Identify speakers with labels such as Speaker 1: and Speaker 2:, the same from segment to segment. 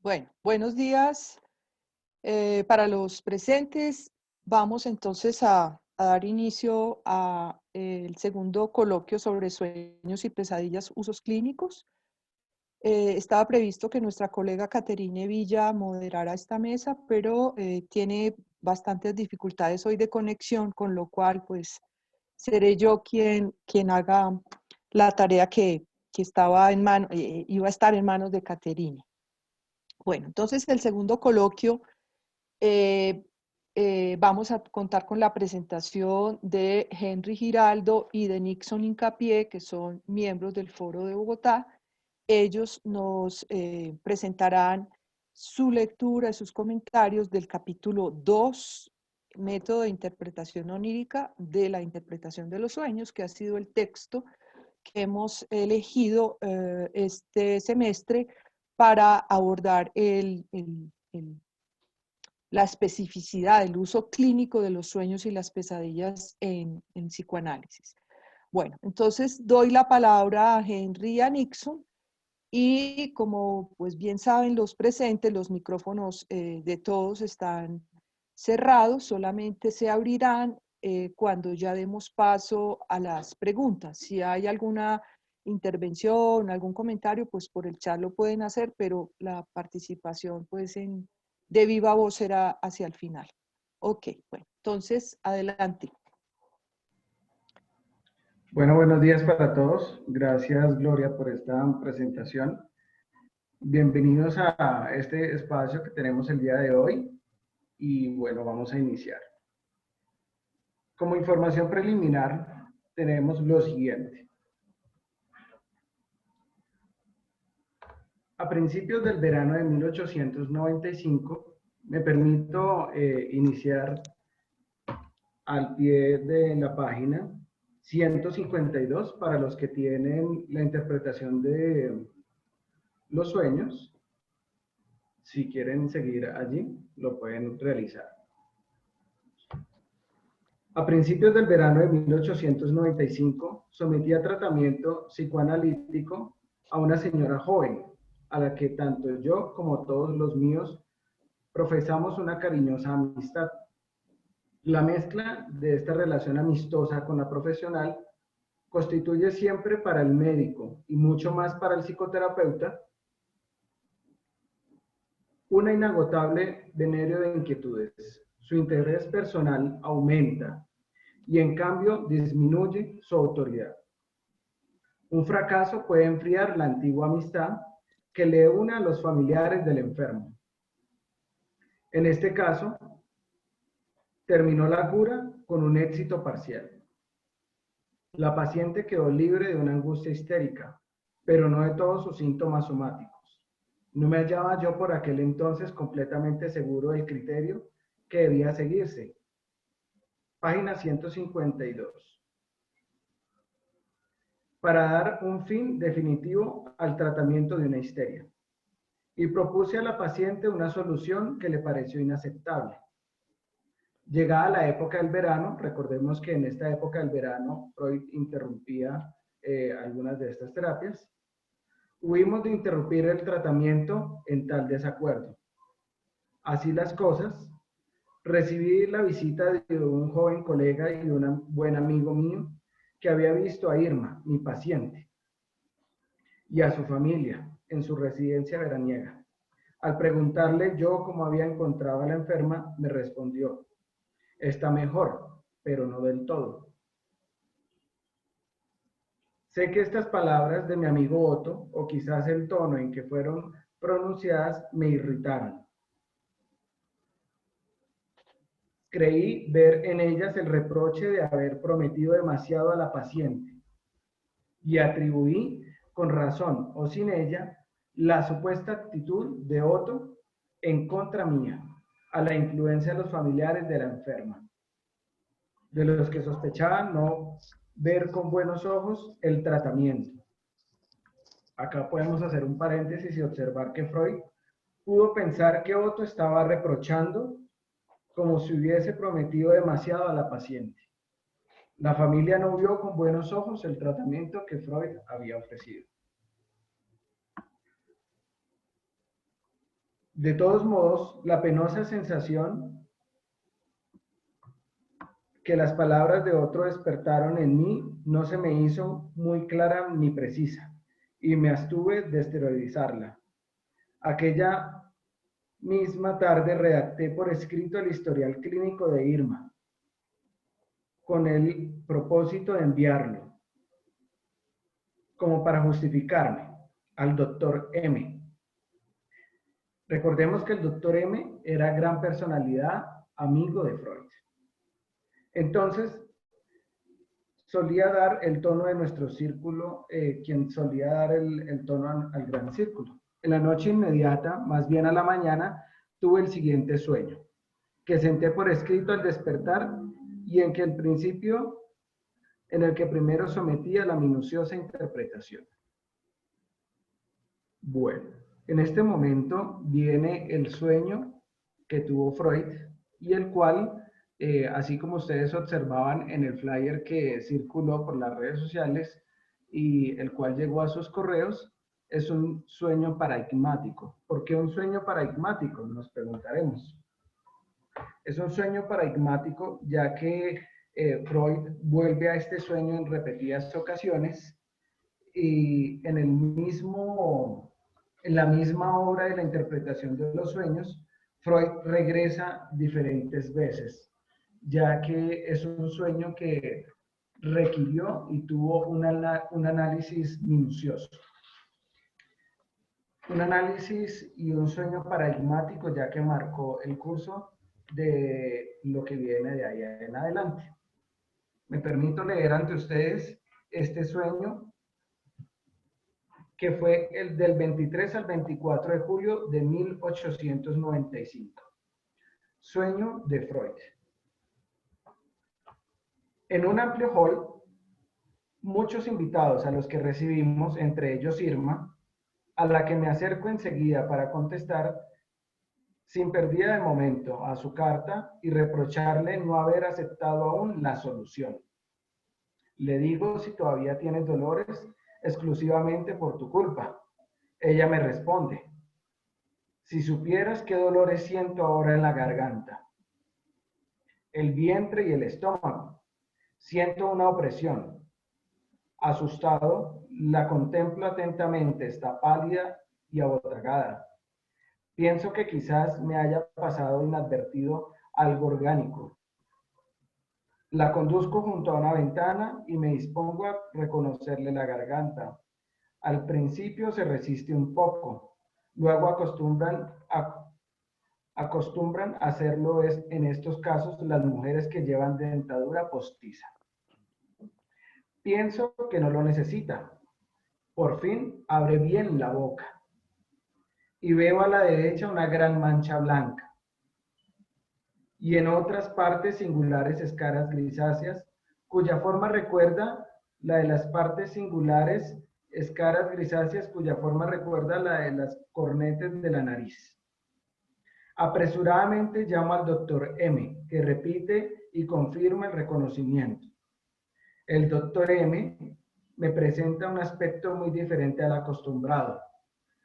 Speaker 1: Bueno, buenos días para los presentes. Vamos entonces a dar inicio a el segundo coloquio sobre sueños y pesadillas, usos clínicos. Estaba previsto que nuestra colega Caterine Villa moderara esta mesa, pero tiene bastantes dificultades hoy de conexión, con lo cual pues seré yo quien haga la tarea que estaba en mano, iba a estar en manos de Caterine. Bueno, entonces el segundo coloquio eh, vamos a contar con la presentación de Henry Giraldo y de Nixon Incapié, que son miembros del Foro de Bogotá. Ellos nos presentarán su lectura y sus comentarios del capítulo 2, método de interpretación onírica de la interpretación de los sueños, que ha sido el texto que hemos elegido este semestre para abordar la especificidad del uso clínico de los sueños y las pesadillas en psicoanálisis. Bueno, entonces doy la palabra a Henry y a Nixon y como pues bien saben los presentes, los micrófonos de todos están cerrados, solamente se abrirán cuando ya demos paso a las preguntas. Si hay alguna intervención, algún comentario, pues por el chat lo pueden hacer, pero la participación pues de viva voz será hacia el final. Ok, bueno, entonces adelante.
Speaker 2: Bueno, buenos días para todos. Gracias, Gloria, por esta presentación. Bienvenidos a este espacio que tenemos el día de hoy y bueno, vamos a iniciar. Como información preliminar, tenemos lo siguiente. A principios del verano de 1895, me permito iniciar al pie de la página 152 para los que tienen la interpretación de los sueños. Si quieren seguir allí, lo pueden realizar. A principios del verano de 1895, sometí a tratamiento psicoanalítico a una señora joven, a la que tanto yo como todos los míos profesamos una cariñosa amistad. La mezcla de esta relación amistosa con la profesional constituye siempre para el médico y mucho más para el psicoterapeuta una inagotable venerio de inquietudes. Su interés personal aumenta y en cambio disminuye su autoridad. Un fracaso puede enfriar la antigua amistad que le une a los familiares del enfermo. En este caso, terminó la cura con un éxito parcial. La paciente quedó libre de una angustia histérica, pero no de todos sus síntomas somáticos. No me hallaba yo por aquel entonces completamente seguro del criterio que debía seguirse. Página 152. Para dar un fin definitivo al tratamiento de una histeria. Y propuse a la paciente una solución que le pareció inaceptable. Llegada la época del verano, recordemos que en esta época del verano Freud interrumpía algunas de estas terapias, hubimos de interrumpir el tratamiento en tal desacuerdo. Así las cosas, recibí la visita de un joven colega y un buen amigo mío que había visto a Irma, mi paciente, y a su familia en su residencia veraniega. Al preguntarle yo cómo había encontrado a la enferma, me respondió: está mejor, pero no del todo. Sé que estas palabras de mi amigo Otto, o quizás el tono en que fueron pronunciadas, me irritaron. Creí ver en ellas el reproche de haber prometido demasiado a la paciente y atribuí, con razón o sin ella, la supuesta actitud de Otto en contra mía a la influencia de los familiares de la enferma, de los que sospechaban no ver con buenos ojos el tratamiento. Acá podemos hacer un paréntesis y observar que Freud pudo pensar que Otto estaba reprochando como si hubiese prometido demasiado a la paciente. La familia no vio con buenos ojos el tratamiento que Freud había ofrecido. De todos modos, la penosa sensación que las palabras de otro despertaron en mí no se me hizo muy clara ni precisa, y me abstuve de esterilizarla. Aquella misma tarde redacté por escrito el historial clínico de Irma, con el propósito de enviarlo, como para justificarme, al doctor M. Recordemos que el doctor M era gran personalidad, amigo de Freud. Entonces, solía dar el tono de nuestro círculo, quien solía dar el tono al gran círculo. En la noche inmediata, más bien a la mañana, tuve el siguiente sueño, que senté por escrito al despertar y en el que primero sometí a la minuciosa interpretación. Bueno, en este momento viene el sueño que tuvo Freud y el cual, así como ustedes observaban en el flyer que circuló por las redes sociales y el cual llegó a sus correos, es un sueño paradigmático. ¿Por qué un sueño paradigmático? Nos preguntaremos. Es un sueño paradigmático ya que Freud vuelve a este sueño en repetidas ocasiones y en la misma obra de la interpretación de los sueños, Freud regresa diferentes veces, ya que es un sueño que requirió y tuvo un análisis minucioso. Un análisis y un sueño paradigmático, ya que marcó el curso de lo que viene de ahí en adelante. Me permito leer ante ustedes este sueño que fue el del 23 al 24 de julio de 1895. Sueño de Freud. En un amplio hall, muchos invitados a los que recibimos, entre ellos Irma, a la que me acerco enseguida para contestar sin pérdida de momento a su carta y reprocharle no haber aceptado aún la solución. Le digo si todavía tienes dolores exclusivamente por tu culpa. Ella me responde: si supieras qué dolores siento ahora en la garganta, el vientre y el estómago. Siento una opresión. Asustado, la contemplo atentamente, está pálida y abotagada. Pienso que quizás me haya pasado inadvertido algo orgánico. La conduzco junto a una ventana y me dispongo a reconocerle la garganta. Al principio se resiste un poco, luego acostumbran a hacerlo en estos casos las mujeres que llevan dentadura postiza. Pienso que no lo necesita. Por fin abre bien la boca y veo a la derecha una gran mancha blanca y en otras partes singulares escaras grisáceas cuya forma recuerda la de las partes singulares escaras grisáceas cuya forma recuerda la de las cornetes de la nariz. Apresuradamente llamo al doctor M, que repite y confirma el reconocimiento. El doctor M me presenta un aspecto muy diferente al acostumbrado.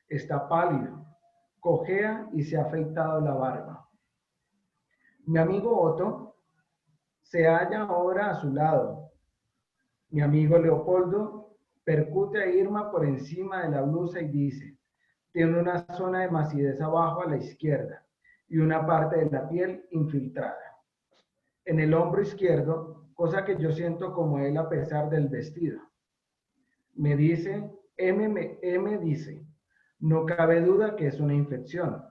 Speaker 2: Está pálido, cojea y se ha afeitado la barba. Mi amigo Otto se halla ahora a su lado. Mi amigo Leopoldo percute a Irma por encima de la blusa y dice: tiene una zona de macidez abajo a la izquierda y una parte de la piel infiltrada en el hombro izquierdo, cosa que yo siento como él a pesar del vestido. Me dice, M dice, no cabe duda que es una infección,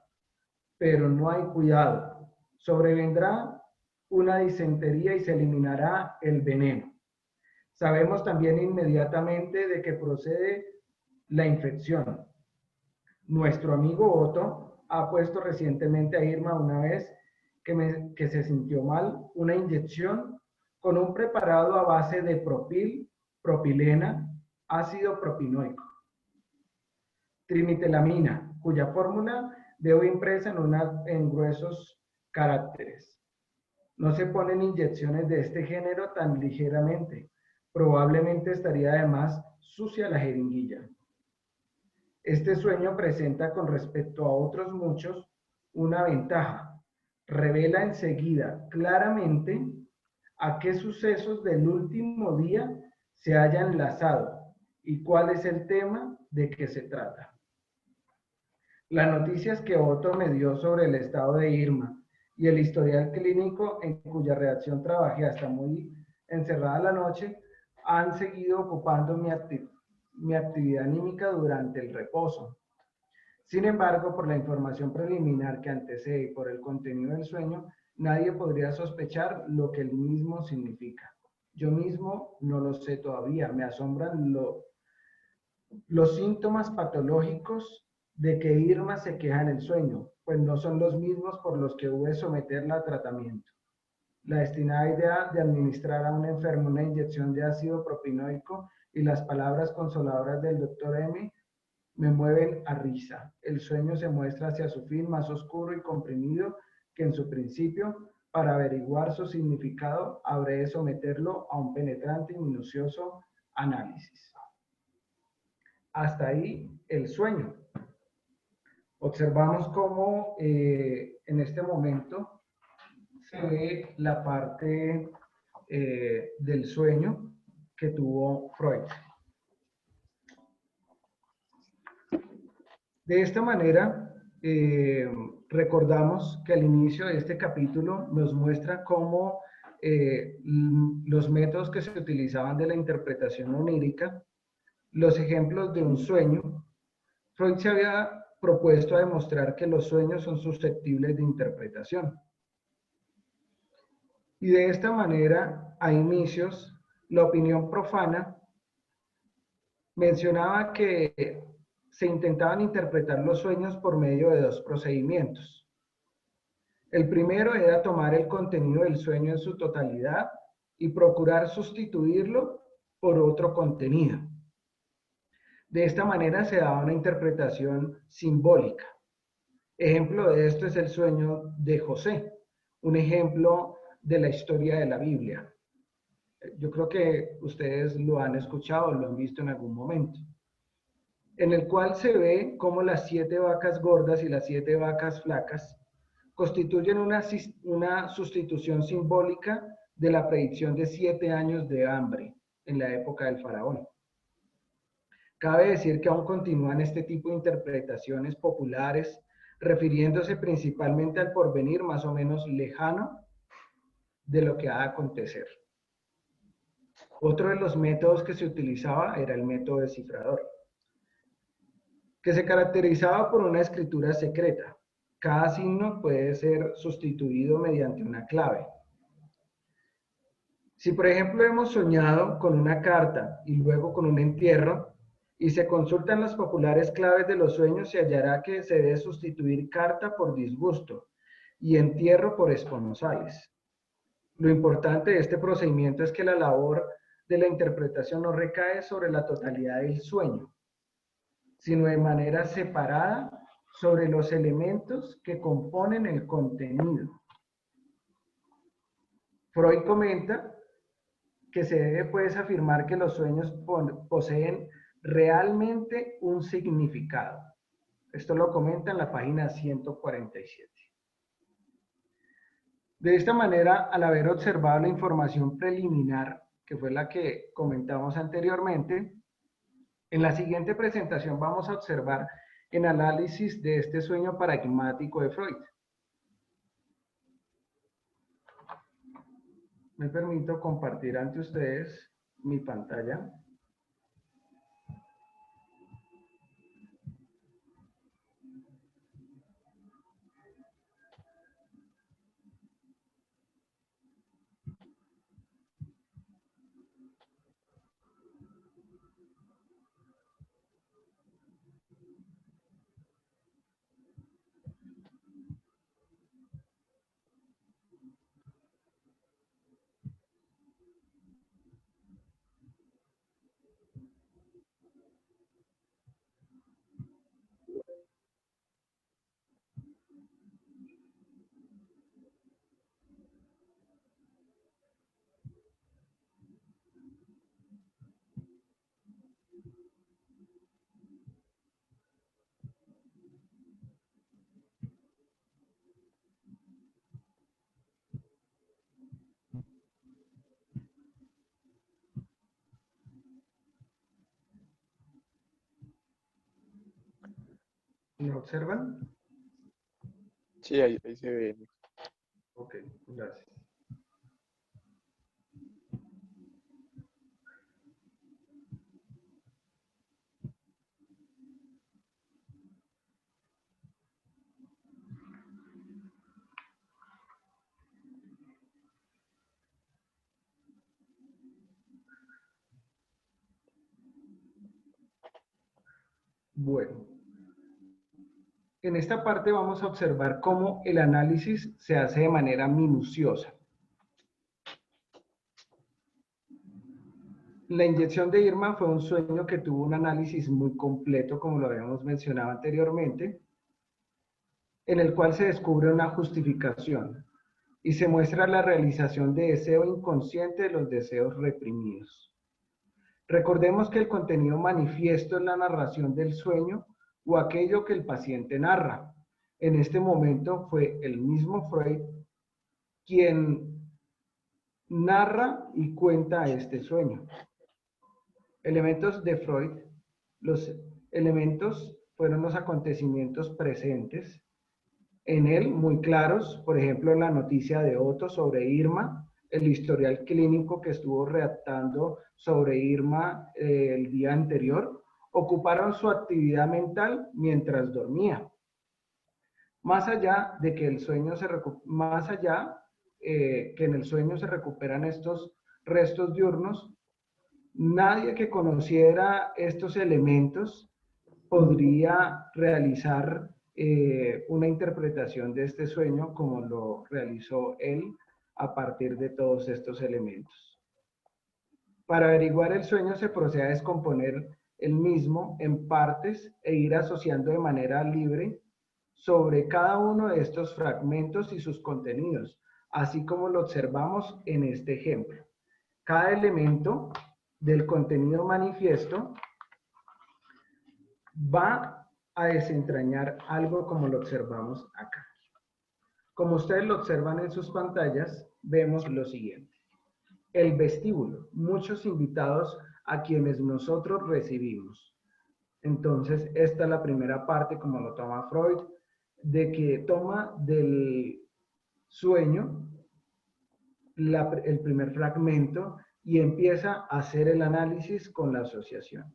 Speaker 2: pero no hay cuidado. Sobrevendrá una disentería y se eliminará el veneno. Sabemos también inmediatamente de que procede la infección. Nuestro amigo Otto ha puesto recientemente a Irma una vez que se sintió mal, una inyección con un preparado a base de propilena, ácido propinoico, trimitelamina, cuya fórmula veo impresa en gruesos caracteres. No se ponen inyecciones de este género tan ligeramente. Probablemente estaría además sucia la jeringuilla. Este sueño presenta con respecto a otros muchos una ventaja. Revela enseguida claramente a qué sucesos del último día se haya enlazado y cuál es el tema de que se trata. Las noticias que Otto me dio sobre el estado de Irma y el historial clínico en cuya redacción trabajé hasta muy encerrada la noche han seguido ocupando mi actividad anímica durante el reposo. Sin embargo, por la información preliminar que antecede y por el contenido del sueño, nadie podría sospechar lo que el mismo significa. Yo mismo no lo sé todavía. Me asombran los síntomas patológicos de que Irma se queja en el sueño, pues no son los mismos por los que hube de someterla a tratamiento. La destinada idea de administrar a un enfermo una inyección de ácido propinoico y las palabras consoladoras del doctor M me mueven a risa. El sueño se muestra hacia su fin más oscuro y comprimido que en su principio. Para averiguar su significado, habré de someterlo a un penetrante y minucioso análisis. Hasta ahí el sueño. Observamos cómo en este momento se ve la parte del sueño que tuvo Freud. De esta manera, recordamos que al inicio de este capítulo nos muestra cómo los métodos que se utilizaban de la interpretación onírica, los ejemplos de un sueño. Freud se había propuesto a demostrar que los sueños son susceptibles de interpretación. Y de esta manera, a inicios, la opinión profana mencionaba que se intentaban interpretar los sueños por medio de dos procedimientos. El primero era tomar el contenido del sueño en su totalidad y procurar sustituirlo por otro contenido. De esta manera se daba una interpretación simbólica. Ejemplo de esto es el sueño de José, un ejemplo de la historia de la Biblia. Yo creo que ustedes lo han escuchado, lo han visto en algún momento, en el cual se ve cómo las 7 vacas gordas y las 7 vacas flacas constituyen una sustitución simbólica de la predicción de 7 años de hambre en la época del faraón. Cabe decir que aún continúan este tipo de interpretaciones populares, refiriéndose principalmente al porvenir más o menos lejano de lo que ha de acontecer. Otro de los métodos que se utilizaba era el método descifrador, que se caracterizaba por una escritura secreta. Cada signo puede ser sustituido mediante una clave. Si, por ejemplo, hemos soñado con una carta y luego con un entierro, y se consultan las populares claves de los sueños, se hallará que se debe sustituir carta por disgusto y entierro por esponsales. Lo importante de este procedimiento es que la labor de la interpretación no recae sobre la totalidad del sueño, sino de manera separada sobre los elementos que componen el contenido. Freud comenta que se debe pues afirmar que los sueños poseen realmente un significado. Esto lo comenta en la página 147. De esta manera, al haber observado la información preliminar, que fue la que comentamos anteriormente, en la siguiente presentación vamos a observar el análisis de este sueño paradigmático de Freud. Me permito compartir ante ustedes mi pantalla. ¿Me observan?
Speaker 3: Sí, ahí se ve.
Speaker 2: Ok, gracias. Bueno, en esta parte vamos a observar cómo el análisis se hace de manera minuciosa. La inyección de Irma fue un sueño que tuvo un análisis muy completo, como lo habíamos mencionado anteriormente, en el cual se descubre una justificación y se muestra la realización de deseo inconsciente de los deseos reprimidos. Recordemos que el contenido manifiesto es la narración del sueño o aquello que el paciente narra. En este momento fue el mismo Freud quien narra y cuenta este sueño. Elementos de Freud. Los elementos fueron los acontecimientos presentes en él, muy claros, por ejemplo, la noticia de Otto sobre Irma, el historial clínico que estuvo redactando sobre Irma el día anterior, ocuparon su actividad mental mientras dormía. Más allá de que el sueño más allá que en el sueño se recuperan estos restos diurnos, nadie que conociera estos elementos podría realizar una interpretación de este sueño como lo realizó él a partir de todos estos elementos. Para averiguar el sueño se procede a descomponer el mismo en partes e ir asociando de manera libre sobre cada uno de estos fragmentos y sus contenidos, así como lo observamos en este ejemplo. Cada elemento del contenido manifiesto va a desentrañar algo como lo observamos acá. Como ustedes lo observan en sus pantallas, vemos lo siguiente. El vestíbulo, muchos invitados a quienes nosotros recibimos. Entonces, esta es la primera parte, como lo toma Freud, de que toma del sueño el primer fragmento y empieza a hacer el análisis con la asociación.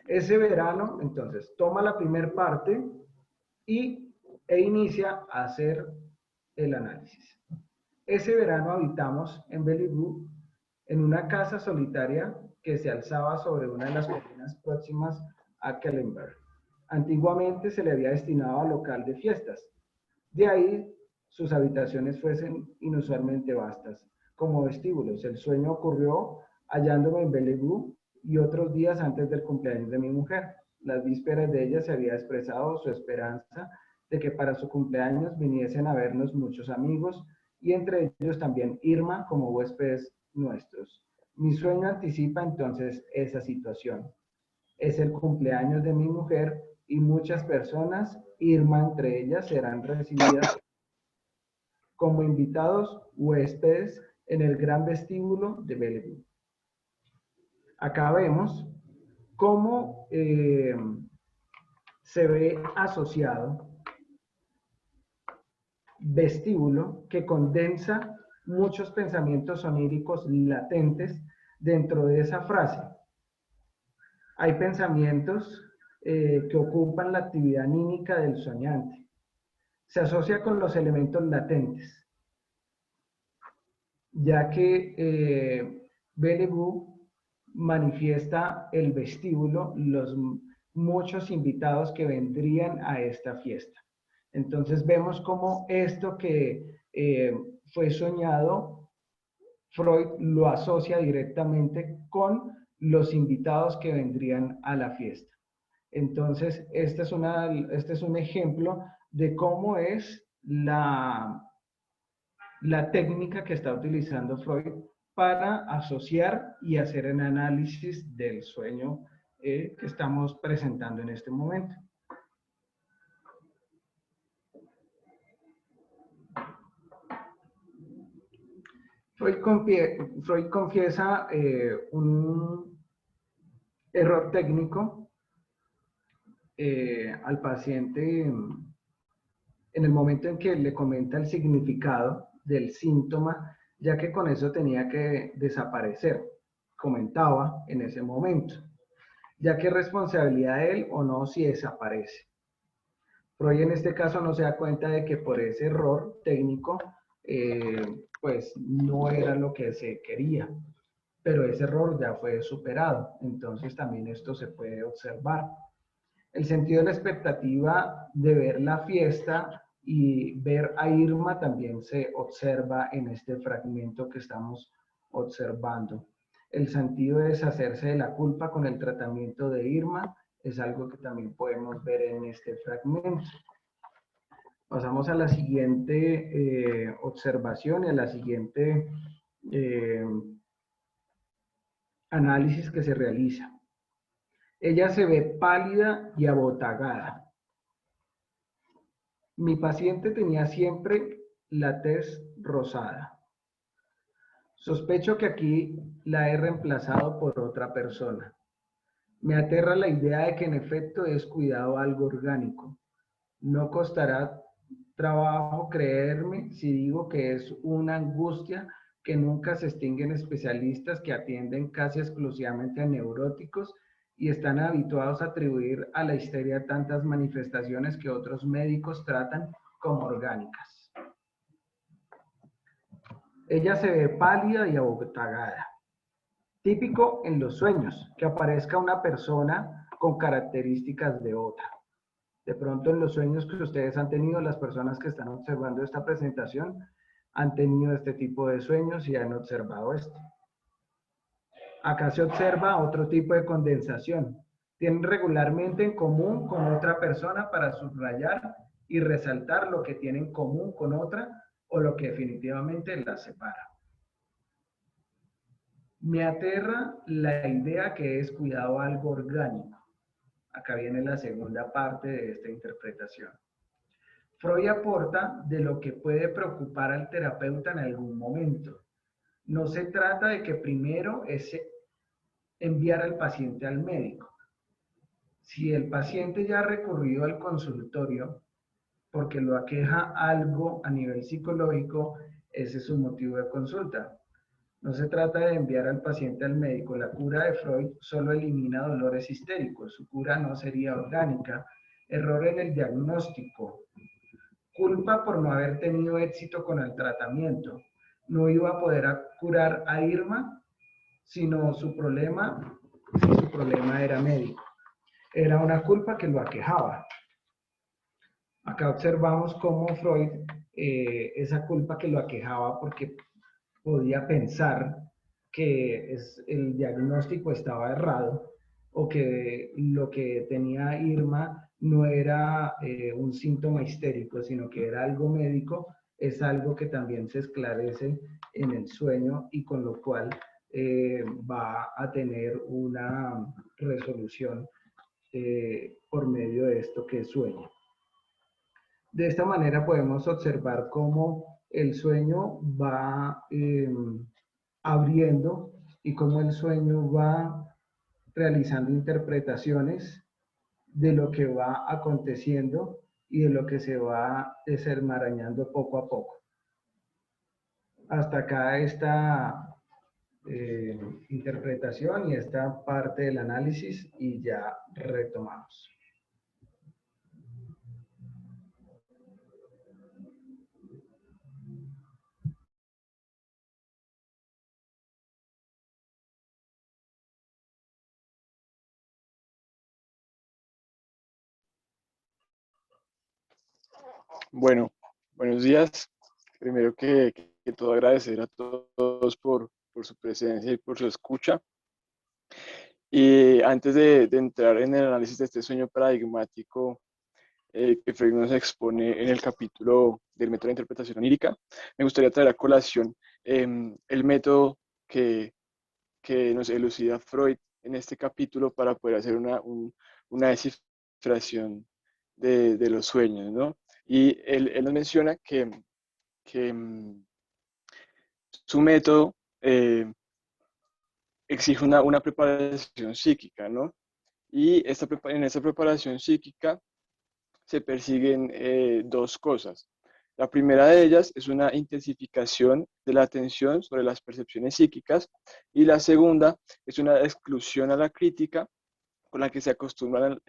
Speaker 2: Ese verano, entonces, toma la primera parte e inicia a hacer el análisis. Ese verano habitamos en Bellevue, en una casa solitaria que se alzaba sobre una de las colinas próximas a Kellenberg. Antiguamente se le había destinado a local de fiestas. De ahí sus habitaciones fuesen inusualmente vastas, como vestíbulos. El sueño ocurrió hallándome en Bellevue y otros días antes del cumpleaños de mi mujer. Las vísperas de ella se había expresado su esperanza de que para su cumpleaños viniesen a vernos muchos amigos y entre ellos también Irma como huéspedes nuestros. Mi sueño anticipa entonces esa situación. Es el cumpleaños de mi mujer y muchas personas, Irma entre ellas, serán recibidas como invitados huéspedes en el gran vestíbulo de Bellevue. Acá vemos cómo se ve asociado vestíbulo que condensa muchos pensamientos oníricos latentes dentro de esa frase. Hay pensamientos que ocupan la actividad anímica del soñante. Se asocia con los elementos latentes, ya que Bellevue manifiesta el vestíbulo, los muchos invitados que vendrían a esta fiesta. Entonces vemos cómo esto que fue soñado, Freud lo asocia directamente con los invitados que vendrían a la fiesta. Entonces, este es un ejemplo de cómo es la técnica que está utilizando Freud para asociar y hacer un análisis del sueño que estamos presentando en este momento. Freud confiesa un error técnico al paciente en el momento en que le comenta el significado del síntoma, ya que con eso tenía que desaparecer, comentaba en ese momento, ya que es responsabilidad de él o no si desaparece. Freud en este caso no se da cuenta de que por ese error técnico, pues no era lo que se quería, pero ese error ya fue superado, entonces también esto se puede observar. El sentido de la expectativa de ver la fiesta y ver a Irma también se observa en este fragmento que estamos observando. El sentido de deshacerse de la culpa con el tratamiento de Irma es algo que también podemos ver en este fragmento. Pasamos a la siguiente observación y a la siguiente análisis que se realiza. Ella se ve pálida y abotagada. Mi paciente tenía siempre la tez rosada. Sospecho que aquí la he reemplazado por otra persona. Me aterra la idea de que en efecto he descuidado algo orgánico. No costará trabajo creerme si digo que es una angustia que nunca se extingue en especialistas que atienden casi exclusivamente a neuróticos y están habituados a atribuir a la histeria tantas manifestaciones que otros médicos tratan como orgánicas. Ella se ve pálida y abotagada. Típico en los sueños, que aparezca una persona con características de otra. De pronto en los sueños que ustedes han tenido, las personas que están observando esta presentación han tenido este tipo de sueños y han observado esto. Acá se observa otro tipo de condensación. Tienen regularmente en común con otra persona para subrayar y resaltar lo que tienen en común con otra o lo que definitivamente las separa. Me aterra la idea que he descuidado algo orgánico. Acá viene la segunda parte de esta interpretación. Freud aporta de lo que puede preocupar al terapeuta en algún momento. No se trata de que primero es enviar al paciente al médico. Si el paciente ya ha recurrido al consultorio porque lo aqueja algo a nivel psicológico, ese es su motivo de consulta. No se trata de enviar al paciente al médico. La cura de Freud solo elimina dolores histéricos. Su cura no sería orgánica. Error en el diagnóstico. Culpa por no haber tenido éxito con el tratamiento. No iba a poder curar a Irma, sino si su problema era médico. Era una culpa que lo aquejaba. Acá observamos cómo Freud, esa culpa que lo aquejaba porque podía pensar que el diagnóstico estaba errado o que lo que tenía Irma no era un síntoma histérico, sino que era algo médico, es algo que también se esclarece en el sueño y con lo cual va a tener una resolución por medio de esto que es sueño. De esta manera podemos observar cómo el sueño va abriendo y cómo el sueño va realizando interpretaciones de lo que va aconteciendo y de lo que se va desenmarañando poco a poco. Hasta acá esta interpretación y esta parte del análisis y ya retomamos.
Speaker 3: Bueno, buenos días. Primero que todo agradecer a todos por su presencia y por su escucha. Y antes de entrar en el análisis de este sueño paradigmático que Freud nos expone en el capítulo del método de interpretación onírica, me gustaría traer a colación el método que nos elucida Freud en este capítulo para poder hacer una descifración de los sueños, ¿no? Y él nos menciona que su método exige una preparación psíquica, ¿no? Y en esta preparación psíquica se persiguen dos cosas. La primera de ellas es una intensificación de la atención sobre las percepciones psíquicas y la segunda es una exclusión a la crítica con la que se acostumbran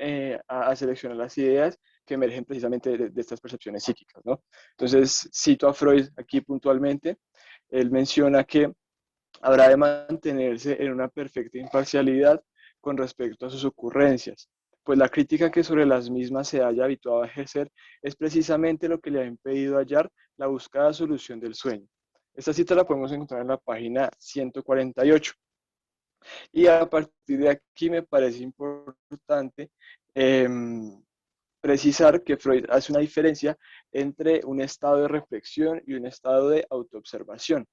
Speaker 3: a seleccionar las ideas que emergen precisamente de estas percepciones psíquicas, ¿no? Entonces, cito a Freud aquí puntualmente. Él menciona que habrá de mantenerse en una perfecta imparcialidad con respecto a sus ocurrencias, pues la crítica que sobre las mismas se haya habituado a ejercer es precisamente lo que le ha impedido hallar la buscada solución del sueño. Esta cita la podemos encontrar en la página 148. Y a partir de aquí me parece importante eh, precisar que Freud hace una diferencia entre un estado de reflexión y un estado de autoobservación.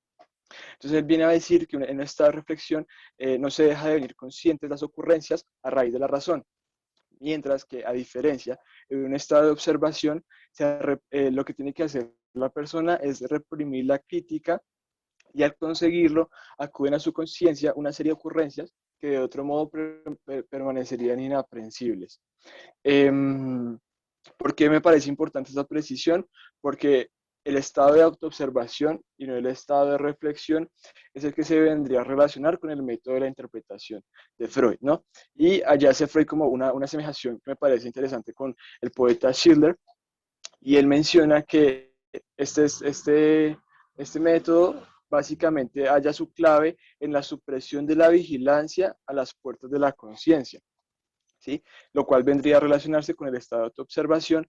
Speaker 3: Entonces él viene a decir que en esta reflexión no se deja de venir consciente de las ocurrencias a raíz de la razón, mientras que a diferencia en un estado de observación, lo que tiene que hacer la persona es reprimir la crítica y al conseguirlo acuden a su conciencia una serie de ocurrencias que de otro modo permanecerían inaprensibles. ¿Por qué me parece importante esta precisión? Porque el estado de autoobservación y no el estado de reflexión es el que se vendría a relacionar con el método de la interpretación de Freud, ¿no? Y allá hace Freud como una asemejación que me parece interesante con el poeta Schiller, y él menciona que este método básicamente halla su clave en la supresión de la vigilancia a las puertas de la conciencia, ¿sí? Lo cual vendría a relacionarse con el estado de autoobservación,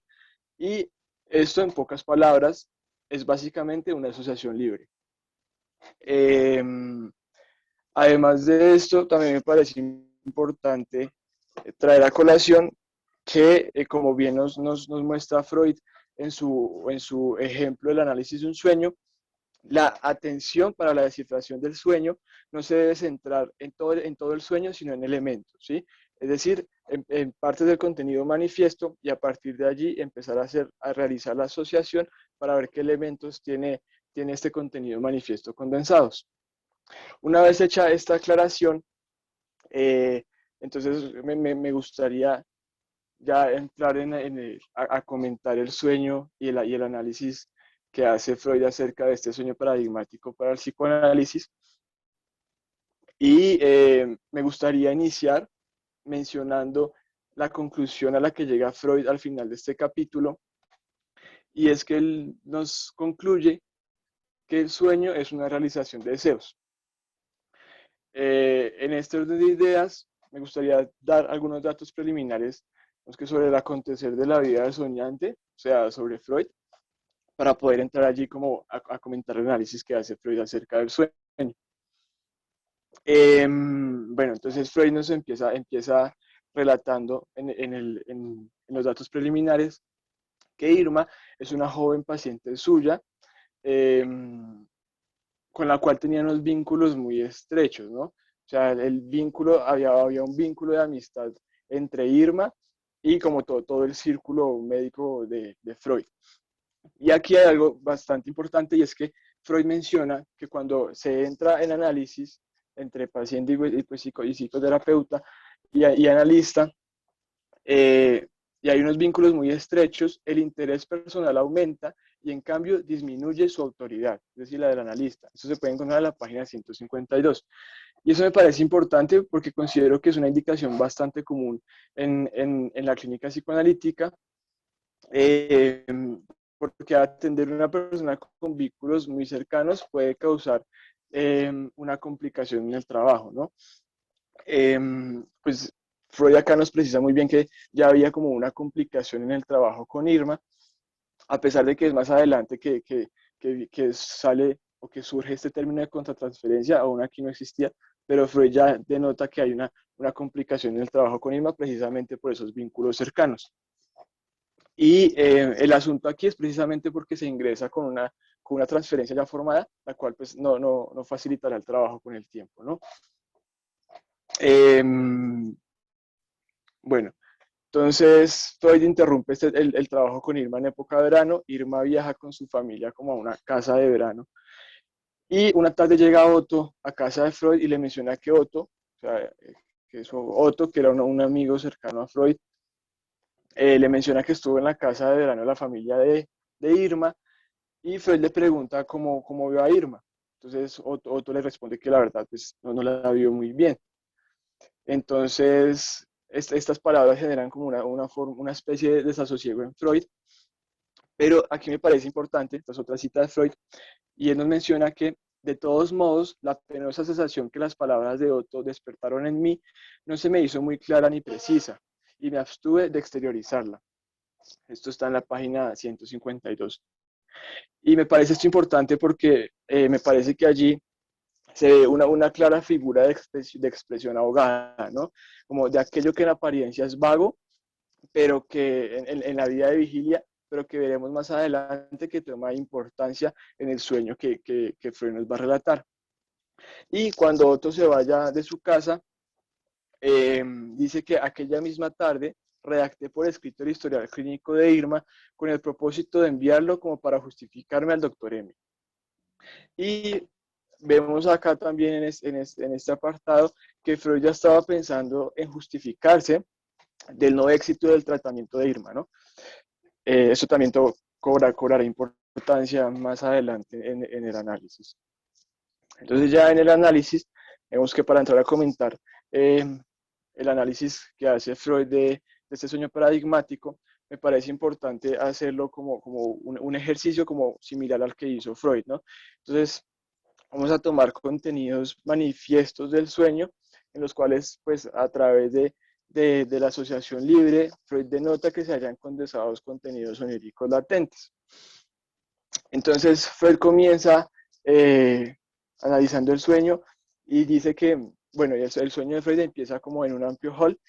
Speaker 3: y esto en pocas palabras es básicamente una asociación libre. Eh, Además de esto, también me parece importante traer a colación que, como bien nos muestra Freud en su ejemplo del análisis de un sueño, la atención para la descifración del sueño no se debe centrar en todo el sueño, sino en elementos, ¿sí? Es decir, en partes del contenido manifiesto, y a partir de allí empezar a realizar la asociación para ver qué elementos tiene este contenido manifiesto condensados. Una vez hecha esta aclaración, eh, entonces me gustaría ya entrar a comentar el sueño y el análisis que hace Freud acerca de este sueño paradigmático para el psicoanálisis. Y me gustaría iniciar mencionando la conclusión a la que llega Freud al final de este capítulo, y es que él nos concluye que el sueño es una realización de deseos. En este orden de ideas, me gustaría dar algunos datos preliminares sobre el acontecer de la vida del soñante, o sea, sobre Freud, para poder entrar allí como a comentar el análisis que hace Freud acerca del sueño. Bueno, entonces Freud nos empieza relatando en los datos preliminares que Irma es una joven paciente suya, con la cual tenía unos vínculos muy estrechos, ¿no? O sea, había un vínculo de amistad entre Irma y como todo el círculo médico de Freud. Y aquí hay algo bastante importante, y es que Freud menciona que cuando se entra en análisis entre paciente y psicoterapeuta y analista, y hay unos vínculos muy estrechos, el interés personal aumenta y en cambio disminuye su autoridad, es decir, la del analista. Eso se puede encontrar en la página 152. Y eso me parece importante porque considero que es una indicación bastante común en la clínica psicoanalítica, porque atender a una persona con vínculos muy cercanos puede causar una complicación en el trabajo, ¿no? Pues Freud acá nos precisa muy bien que ya había como una complicación en el trabajo con Irma, a pesar de que es más adelante que sale o que surge este término de contratransferencia, aún aquí no existía, pero Freud ya denota que hay una complicación en el trabajo con Irma precisamente por esos vínculos cercanos. Y el asunto aquí es precisamente porque se ingresa con una transferencia ya formada, la cual pues no facilitará el trabajo con el tiempo, ¿no? Bueno, entonces Freud interrumpe el trabajo con Irma en época de verano. Irma viaja con su familia como a una casa de verano. Y una tarde llega Otto a casa de Freud y le menciona que Otto, o sea, que es Otto, que era un amigo cercano a Freud, le menciona que estuvo en la casa de verano de la familia de Irma, y Freud le pregunta cómo vio a Irma. Entonces Otto le responde que la verdad pues, no la vio muy bien. Entonces estas palabras generan como una especie de desasosiego en Freud, pero aquí me parece importante, esta es otra cita de Freud, y él nos menciona que de todos modos, la penosa sensación que las palabras de Otto despertaron en mí no se me hizo muy clara ni precisa, y me abstuve de exteriorizarla. Esto está en la página 152. Y me parece esto importante porque me parece que allí se ve una clara figura de expresión ahogada, ¿no? Como de aquello que en apariencia es vago, pero que en la vida de vigilia, pero que veremos más adelante que toma importancia en el sueño que Freud nos va a relatar. Y cuando Otto se vaya de su casa, dice que aquella misma tarde redacté por escrito el historial clínico de Irma con el propósito de enviarlo como para justificarme al doctor M. Y vemos acá también en este apartado que Freud ya estaba pensando en justificarse del no éxito del tratamiento de Irma, ¿no? Eso también cobrará importancia más adelante en el análisis. Entonces ya en el análisis, vemos que para entrar a comentar el análisis que hace Freud de este sueño paradigmático, me parece importante hacerlo como un ejercicio como similar al que hizo Freud, ¿no? Entonces, vamos a tomar contenidos manifiestos del sueño, en los cuales, pues, a través de la asociación libre, Freud denota que se hayan condensados contenidos oníricos latentes. Entonces, Freud comienza analizando el sueño y dice que, bueno, el sueño de Freud empieza como en un amplio hall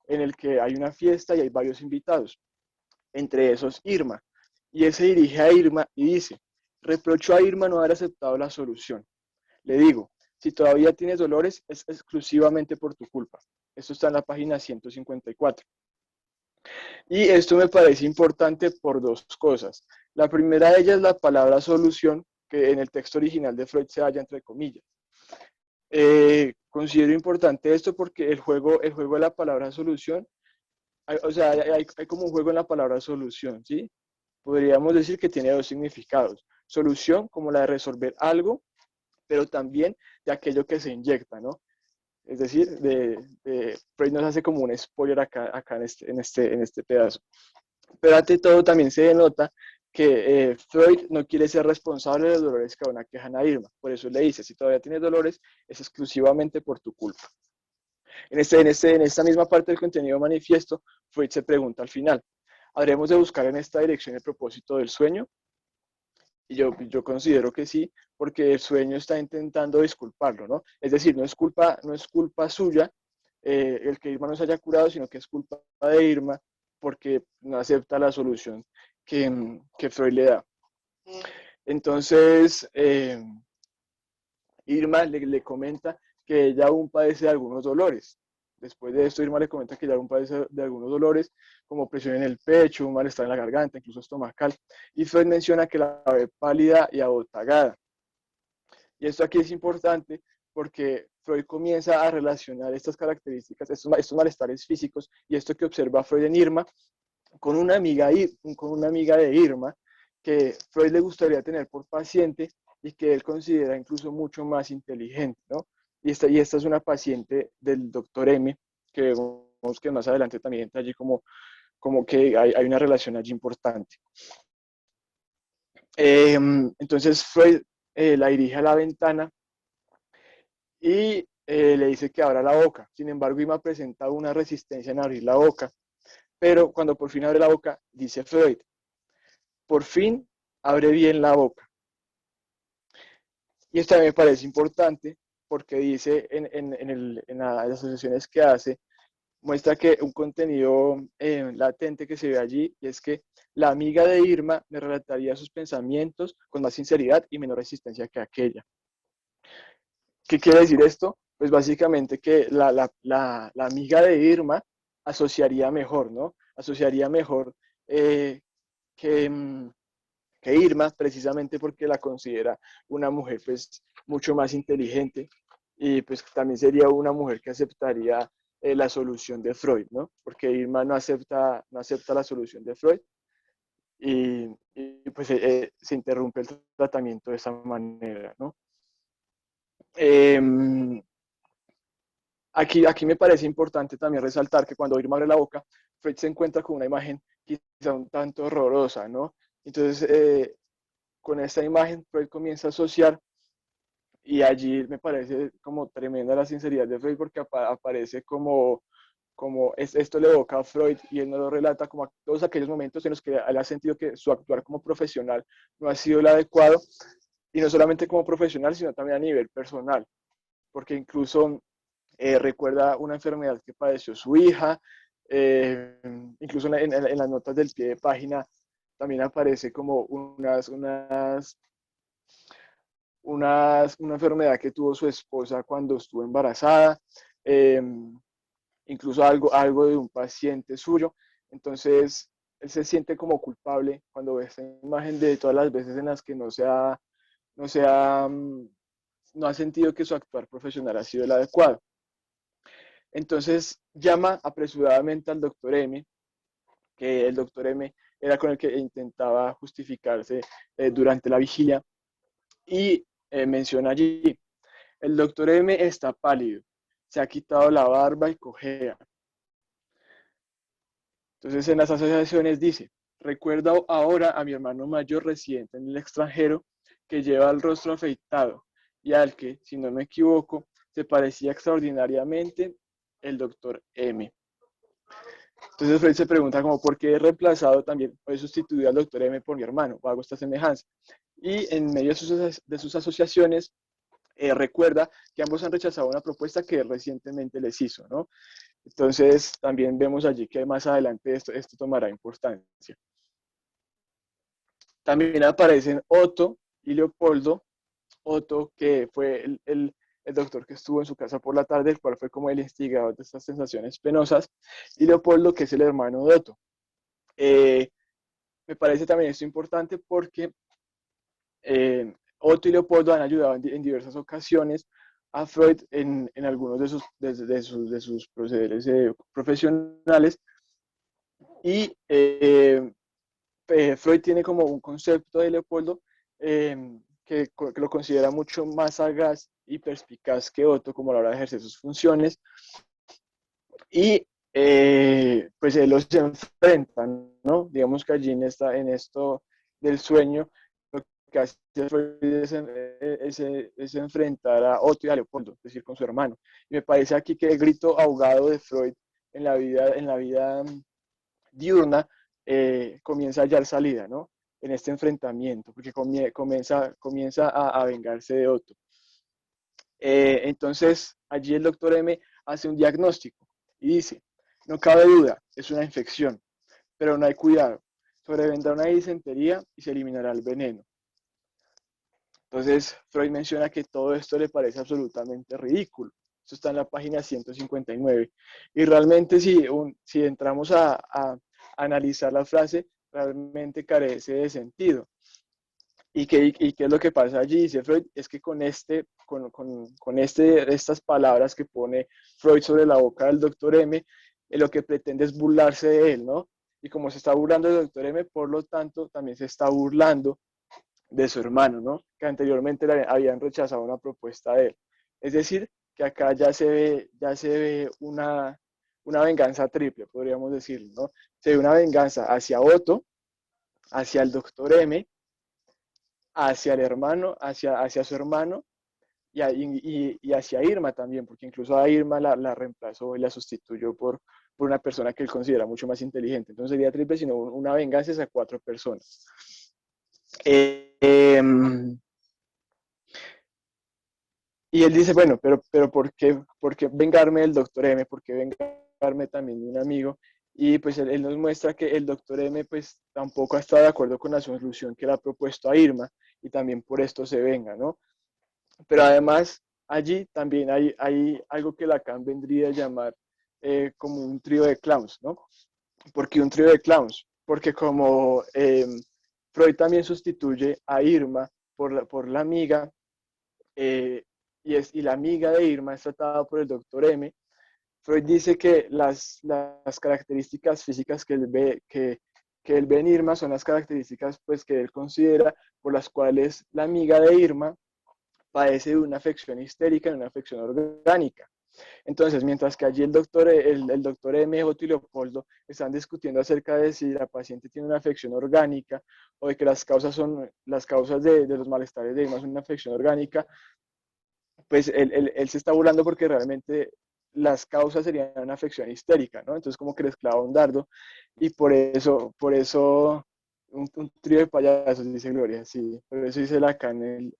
Speaker 3: en el que hay una fiesta y hay varios invitados, entre esos Irma. Y él se dirige a Irma y dice, reprochó a Irma no haber aceptado la solución. Le digo, si todavía tienes dolores, es exclusivamente por tu culpa. Esto está en la página 154. Y esto me parece importante por dos cosas. La primera de ellas es la palabra solución, que en el texto original de Freud se halla entre comillas. Considero importante esto porque el juego de la palabra solución, o sea, hay como un juego en la palabra solución, ¿sí? Podríamos decir que tiene dos significados. Solución como la de resolver algo, pero también de aquello que se inyecta, ¿no? Es decir, Freud nos hace como un spoiler acá en este pedazo. Pero ante todo también se denota que Freud no quiere ser responsable de los dolores que aún aquejan a Irma. Por eso le dice, si todavía tienes dolores, es exclusivamente por tu culpa. En esta misma parte del contenido manifiesto, Freud se pregunta al final, ¿habremos de buscar en esta dirección el propósito del sueño? Y yo considero que sí, porque el sueño está intentando disculparlo, ¿no? Es decir, no es culpa suya el que Irma no se haya curado, sino que es culpa de Irma porque no acepta la solución que Freud le da. Entonces, Irma le comenta que ella aún padece de algunos dolores. Después de esto, Irma le comenta que ella aún padece de algunos dolores, como presión en el pecho, un malestar en la garganta, incluso estomacal. Y Freud menciona que la ve pálida y abotagada. Y esto aquí es importante porque Freud comienza a relacionar estas características, estos malestares físicos y esto que observa Freud en Irma con una amiga de Irma que Freud le gustaría tener por paciente y que él considera incluso mucho más inteligente, ¿no? Y esta es una paciente del doctor M, que vemos que más adelante también entra allí como que hay una relación allí importante. Entonces Freud la dirige a la ventana y le dice que abra la boca. Sin embargo, Irma presenta una resistencia en abrir la boca. Pero cuando por fin abre la boca, dice Freud, por fin abre bien la boca. Y esto también me parece importante porque dice en las asociaciones que hace, muestra que un contenido latente que se ve allí, y es que la amiga de Irma me relataría sus pensamientos con más sinceridad y menor resistencia que aquella. ¿Qué quiere decir esto? Pues básicamente que la amiga de Irma asociaría mejor, ¿no? Asociaría mejor que Irma, precisamente porque la considera una mujer pues mucho más inteligente y pues también sería una mujer que aceptaría la solución de Freud, ¿no? Porque Irma no acepta la solución de Freud y pues se interrumpe el tratamiento de esa manera, ¿no? Aquí me parece importante también resaltar que cuando Irma abre la boca, Freud se encuentra con una imagen quizá un tanto horrorosa, ¿no? Entonces, con esta imagen, Freud comienza a asociar y allí me parece como tremenda la sinceridad de Freud porque aparece como esto le evoca a Freud y él nos lo relata como a todos aquellos momentos en los que él ha sentido que su actuar como profesional no ha sido el adecuado y no solamente como profesional, sino también a nivel personal, porque incluso recuerda una enfermedad que padeció su hija, eh, incluso en las notas del pie de página también aparece como una enfermedad que tuvo su esposa cuando estuvo embarazada, eh, incluso algo de un paciente suyo. Entonces, él se siente como culpable cuando ve esta imagen de todas las veces en las que no, se ha, no ha sentido que su actuar profesional ha sido el adecuado. Entonces, llama apresuradamente al doctor M, que el doctor M era con el que intentaba justificarse durante la vigilia, y menciona allí, el doctor M está pálido, se ha quitado la barba y cojea. Entonces en las asociaciones dice, recuerdo ahora a mi hermano mayor residente en el extranjero que lleva el rostro afeitado y al que, si no me equivoco, se parecía extraordinariamente el doctor M. Entonces Freud se pregunta como, ¿por qué he reemplazado también o he sustituido al doctor M por mi hermano? O hago esta semejanza. Y en medio de sus asociaciones, recuerda que ambos han rechazado una propuesta que recientemente les hizo, ¿no? Entonces, también vemos allí que más adelante esto tomará importancia. También aparecen Otto y Leopoldo. Otto, que fue el doctor que estuvo en su casa por la tarde, el cual fue como el instigador de estas sensaciones penosas, y Leopoldo, que es el hermano de Otto. Me parece también esto importante porque Otto y Leopoldo han ayudado en diversas ocasiones a Freud en algunos de sus procederes profesionales y Freud tiene como un concepto de Leopoldo que lo considera mucho más sagaz y perspicaz que Otto como a la hora de ejercer sus funciones y pues él los enfrenta, ¿no? Digamos que allí en esto del sueño que hace Freud es enfrentar a Otto y a Leopoldo, es decir, con su hermano. Y me parece aquí que el grito ahogado de Freud en la vida diurna comienza a hallar salida, ¿no? En este enfrentamiento, porque comienza a vengarse de Otto. Entonces, allí el doctor M hace un diagnóstico y dice, no cabe duda, es una infección, pero no hay cuidado. Sobrevendrá una disentería y se eliminará el veneno. Entonces, Freud menciona que todo esto le parece absolutamente ridículo. Esto está en la página 159. Y realmente si entramos a analizar la frase, realmente carece de sentido. ¿Y qué es lo que pasa allí? Dice Freud, es que con estas palabras que pone Freud sobre la boca del doctor M, lo que pretende es burlarse de él, ¿no? Y como se está burlando del doctor M, por lo tanto, también se está burlando de su hermano, ¿no? Que anteriormente le habían rechazado una propuesta de él. Es decir, que acá ya se ve una venganza triple, podríamos decirlo, ¿no? Se ve una venganza hacia Otto, hacia el doctor M, hacia el hermano, hacia su hermano y hacia Irma también, porque incluso a Irma la reemplazó y la sustituyó por una persona que él considera mucho más inteligente. Entonces sería triple, sino una venganza hacia 4 personas. Y él dice, bueno, pero ¿por qué vengarme del doctor M? ¿Por qué vengarme también de un amigo? Y pues él nos muestra que el doctor M pues tampoco ha estado de acuerdo con la solución que le ha propuesto a Irma y también por esto se venga, ¿no? Pero además allí también hay algo que Lacan vendría a llamar como un trío de clowns, ¿no? ¿Por qué un trío de clowns? Porque como Freud también sustituye a Irma por la amiga, y la amiga de Irma es tratada por el doctor M, Freud dice que las características físicas que él ve en Irma son las características pues, que él considera por las cuales la amiga de Irma padece de una afección histérica y una afección orgánica. Entonces, mientras que allí el doctor M. J. y Leopoldo están discutiendo acerca de si la paciente tiene una afección orgánica o de que las causas de los malestares de Irma son una afección orgánica, pues él se está burlando porque realmente las causas serían una afección histérica, ¿no? Entonces como que les clava un dardo y por eso un trío de payasos, dice Gloria, sí, por eso dice Lacan el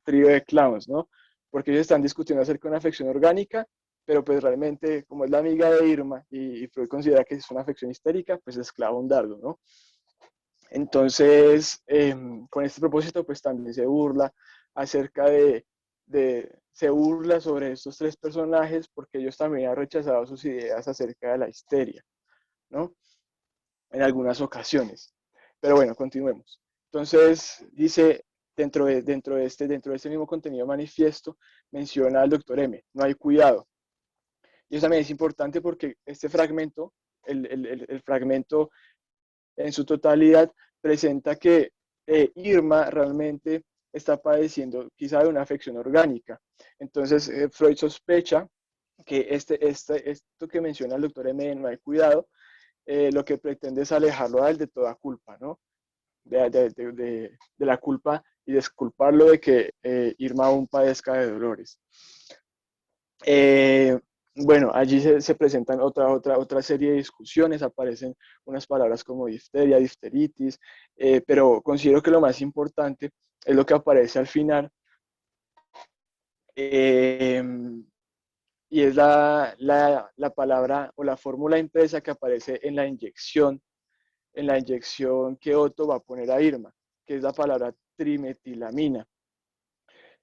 Speaker 3: trío de clowns, ¿no? Porque ellos están discutiendo acerca de una afección orgánica, pero pues realmente como es la amiga de Irma y Freud considera que es una afección histérica, pues les clava un dardo, ¿no? Entonces, con este propósito, pues también se burla acerca se burla sobre estos tres personajes porque ellos también han rechazado sus ideas acerca de la histeria, ¿no? En algunas ocasiones. Pero bueno, continuemos. Entonces, dice, dentro de este mismo contenido manifiesto, menciona al doctor M, no hay cuidado. Y eso también es importante porque este fragmento, el fragmento en su totalidad, presenta que Irma realmente está padeciendo quizá de una afección orgánica. Entonces, Freud sospecha que esto que menciona el doctor M, no hay cuidado, lo que pretende es alejarlo a él de toda culpa, ¿no? De la culpa y desculparlo de que Irma aún padezca de dolores. Bueno, allí se presentan otra serie de discusiones, aparecen unas palabras como difteria, difteritis, pero considero que lo más importante es lo que aparece al final, y es la palabra o la fórmula impresa que aparece en la inyección que Otto va a poner a Irma, que es la palabra trimetilamina.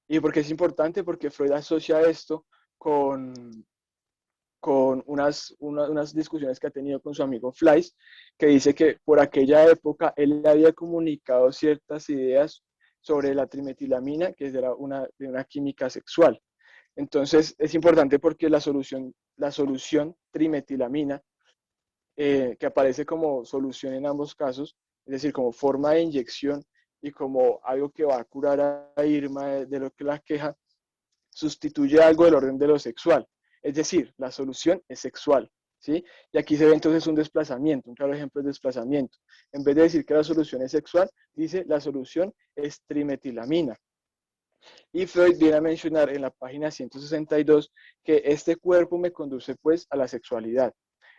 Speaker 3: ¿Y por qué es importante? Porque Freud asocia esto con unas discusiones que ha tenido con su amigo Fleiss, que dice que por aquella época él le había comunicado ciertas ideas sobre la trimetilamina, que es de una química sexual. Entonces es importante porque la solución trimetilamina, que aparece como solución en ambos casos, es decir, como forma de inyección y como algo que va a curar a Irma de lo que la queja, sustituye algo del orden de lo sexual. Es decir, la solución es sexual, ¿sí? Y aquí se ve entonces un desplazamiento, un claro ejemplo de desplazamiento. En vez de decir que la solución es sexual, dice la solución es trimetilamina. Y Freud viene a mencionar en la página 162 que este cuerpo me conduce pues a la sexualidad.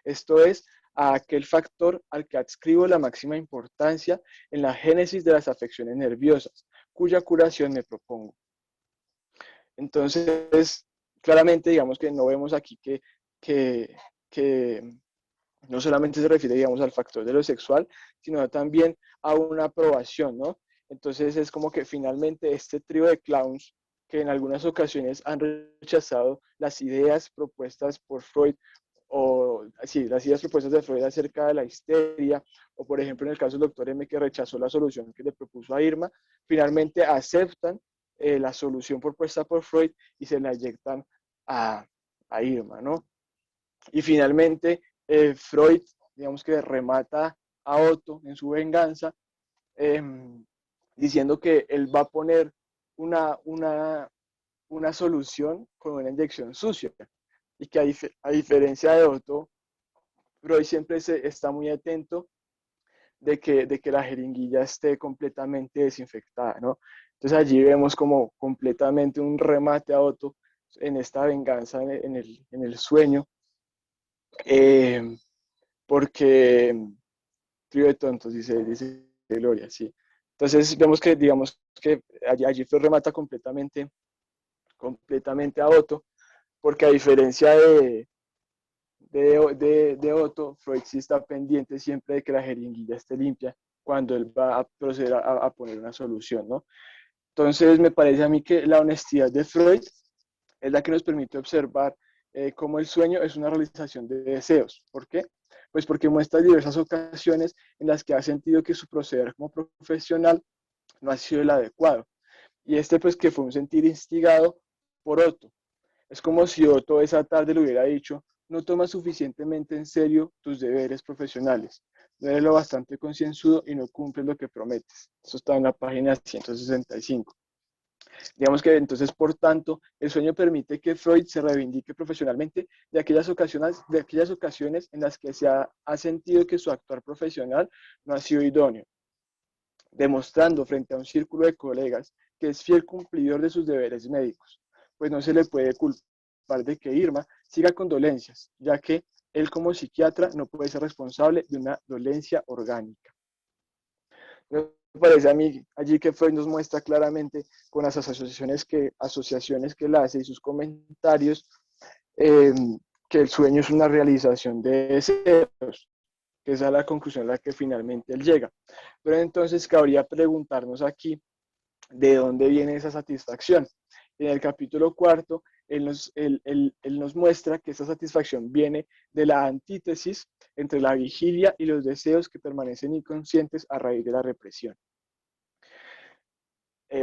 Speaker 3: Esto es, a aquel factor al que adscribo la máxima importancia en la génesis de las afecciones nerviosas, cuya curación me propongo. Entonces, claramente, digamos que no vemos aquí que no solamente se refiere, digamos, al factor de lo sexual, sino también a una aprobación, ¿no? Entonces es como que finalmente este trío de clowns que en algunas ocasiones han rechazado las ideas propuestas por Freud, o sí, las ideas propuestas de Freud acerca de la histeria, o por ejemplo en el caso del doctor M que rechazó la solución que le propuso a Irma, finalmente aceptan la solución propuesta por Freud y se la inyectan a Irma, ¿no? Y finalmente Freud, digamos que remata a Otto en su venganza, diciendo que él va a poner una solución con una inyección sucia y que a diferencia de Otto, Freud siempre está muy atento de que la jeringuilla esté completamente desinfectada, ¿no? Entonces allí vemos como completamente un remate a Otto en esta venganza en el sueño, porque trío de tontos, dice Gloria, sí. Entonces vemos que, digamos que allí Freud remata completamente a Otto, porque a diferencia de Otto, Freud sí está pendiente siempre de que la jeringuilla esté limpia cuando él va a proceder a poner una solución, ¿no? Entonces me parece a mí que la honestidad de Freud es la que nos permite observar cómo el sueño es una realización de deseos. ¿Por qué? Pues porque muestra diversas ocasiones en las que ha sentido que su proceder como profesional no ha sido el adecuado. Y pues que fue un sentir instigado por Otto. Es como si Otto esa tarde le hubiera dicho, no tomas suficientemente en serio tus deberes profesionales, no eres lo bastante concienzudo y no cumples lo que prometes. Eso está en la página 165. Digamos que entonces, por tanto, el sueño permite que Freud se reivindique profesionalmente de aquellas ocasiones en las que ha sentido que su actuar profesional no ha sido idóneo, demostrando frente a un círculo de colegas que es fiel cumplidor de sus deberes médicos, pues no se le puede culpar de que Irma siga con dolencias, ya que él como psiquiatra no puede ser responsable de una dolencia orgánica. Me parece a mí allí que Freud nos muestra claramente con las asociaciones que él hace y sus comentarios que el sueño es una realización de deseos, que esa es la conclusión a la que finalmente él llega. Pero entonces cabría preguntarnos aquí de dónde viene esa satisfacción. En el capítulo 4, él nos muestra que esa satisfacción viene de la antítesis entre la vigilia y los deseos que permanecen inconscientes a raíz de la represión.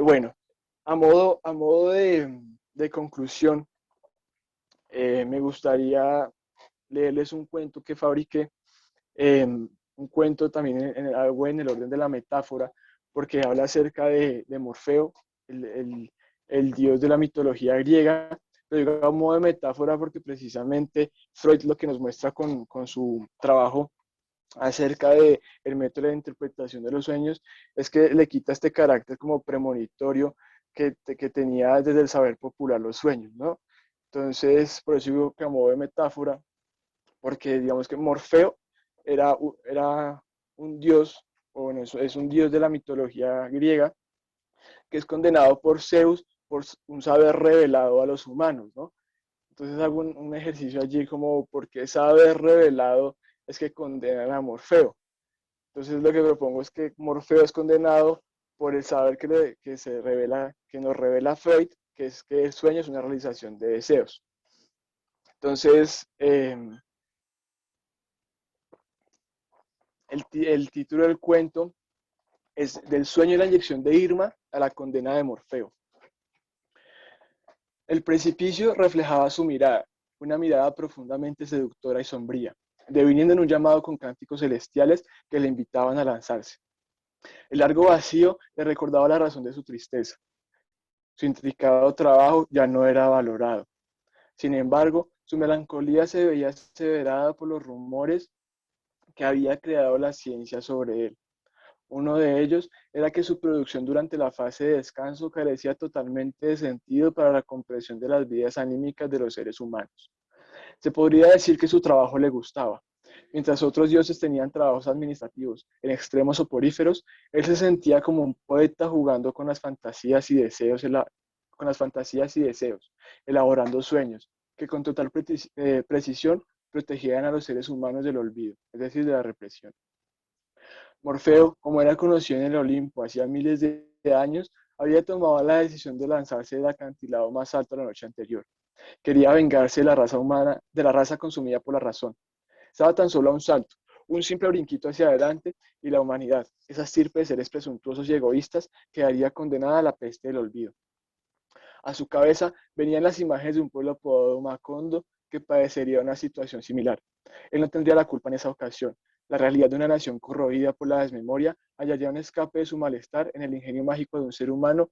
Speaker 3: Bueno, a modo de conclusión, me gustaría leerles un cuento que fabriqué, un cuento también algo en el orden de la metáfora, porque habla acerca de Morfeo, el dios de la mitología griega, pero digo a modo de metáfora porque precisamente Freud lo que nos muestra con su trabajo acerca del método de interpretación de los sueños es que le quita este carácter como premonitorio que tenía desde el saber popular los sueños, ¿no? Entonces, por eso digo que a modo de metáfora, porque digamos que Morfeo era un dios, o bueno, es un dios de la mitología griega, que es condenado por Zeus por un saber revelado a los humanos, ¿no? Entonces hago un ejercicio allí como, ¿por qué saber revelado es que condenan a Morfeo? Entonces lo que propongo es que Morfeo es condenado por el saber que nos revela Freud, que es que el sueño es una realización de deseos. Entonces, el título del cuento es Del sueño y la inyección de Irma a la condena de Morfeo. El precipicio reflejaba su mirada, una mirada profundamente seductora y sombría, deviniendo en un llamado con cánticos celestiales que le invitaban a lanzarse. El largo vacío le recordaba la razón de su tristeza. Su intricado trabajo ya no era valorado. Sin embargo, su melancolía se veía aseverada por los rumores que había creado la ciencia sobre él. Uno de ellos era que su producción durante la fase de descanso carecía totalmente de sentido para la comprensión de las vidas anímicas de los seres humanos. Se podría decir que su trabajo le gustaba. Mientras otros dioses tenían trabajos administrativos en extremos soporíferos, él se sentía como un poeta jugando con las fantasías y deseos, elaborando sueños que con total precisión protegían a los seres humanos del olvido, es decir, de la represión. Morfeo, como era conocido en el Olimpo hacía miles de años, había tomado la decisión de lanzarse del acantilado más alto la noche anterior. Quería vengarse de la raza humana, de la raza consumida por la razón. Estaba tan solo a un salto, un simple brinquito hacia adelante, y la humanidad, esa estirpe de seres presuntuosos y egoístas, quedaría condenada a la peste del olvido. A su cabeza venían las imágenes de un pueblo apodado Macondo que padecería una situación similar. Él no tendría la culpa en esa ocasión. La realidad de una nación corroída por la desmemoria hallaría un escape de su malestar en el ingenio mágico de un ser humano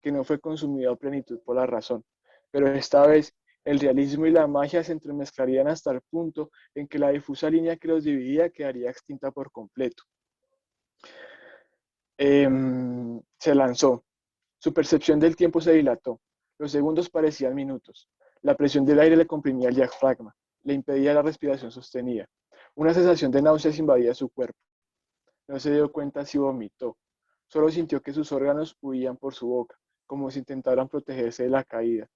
Speaker 3: que no fue consumido a plenitud por la razón. Pero esta vez el realismo y la magia se entremezclarían hasta el punto en que la difusa línea que los dividía quedaría extinta por completo. Se lanzó. Su percepción del tiempo se dilató. Los segundos parecían minutos. La presión del aire le comprimía el diafragma, le impedía la respiración sostenida. Una sensación de náuseas invadía su cuerpo. No se dio cuenta si vomitó. Solo sintió que sus órganos huían por su boca, como si intentaran protegerse de la caída.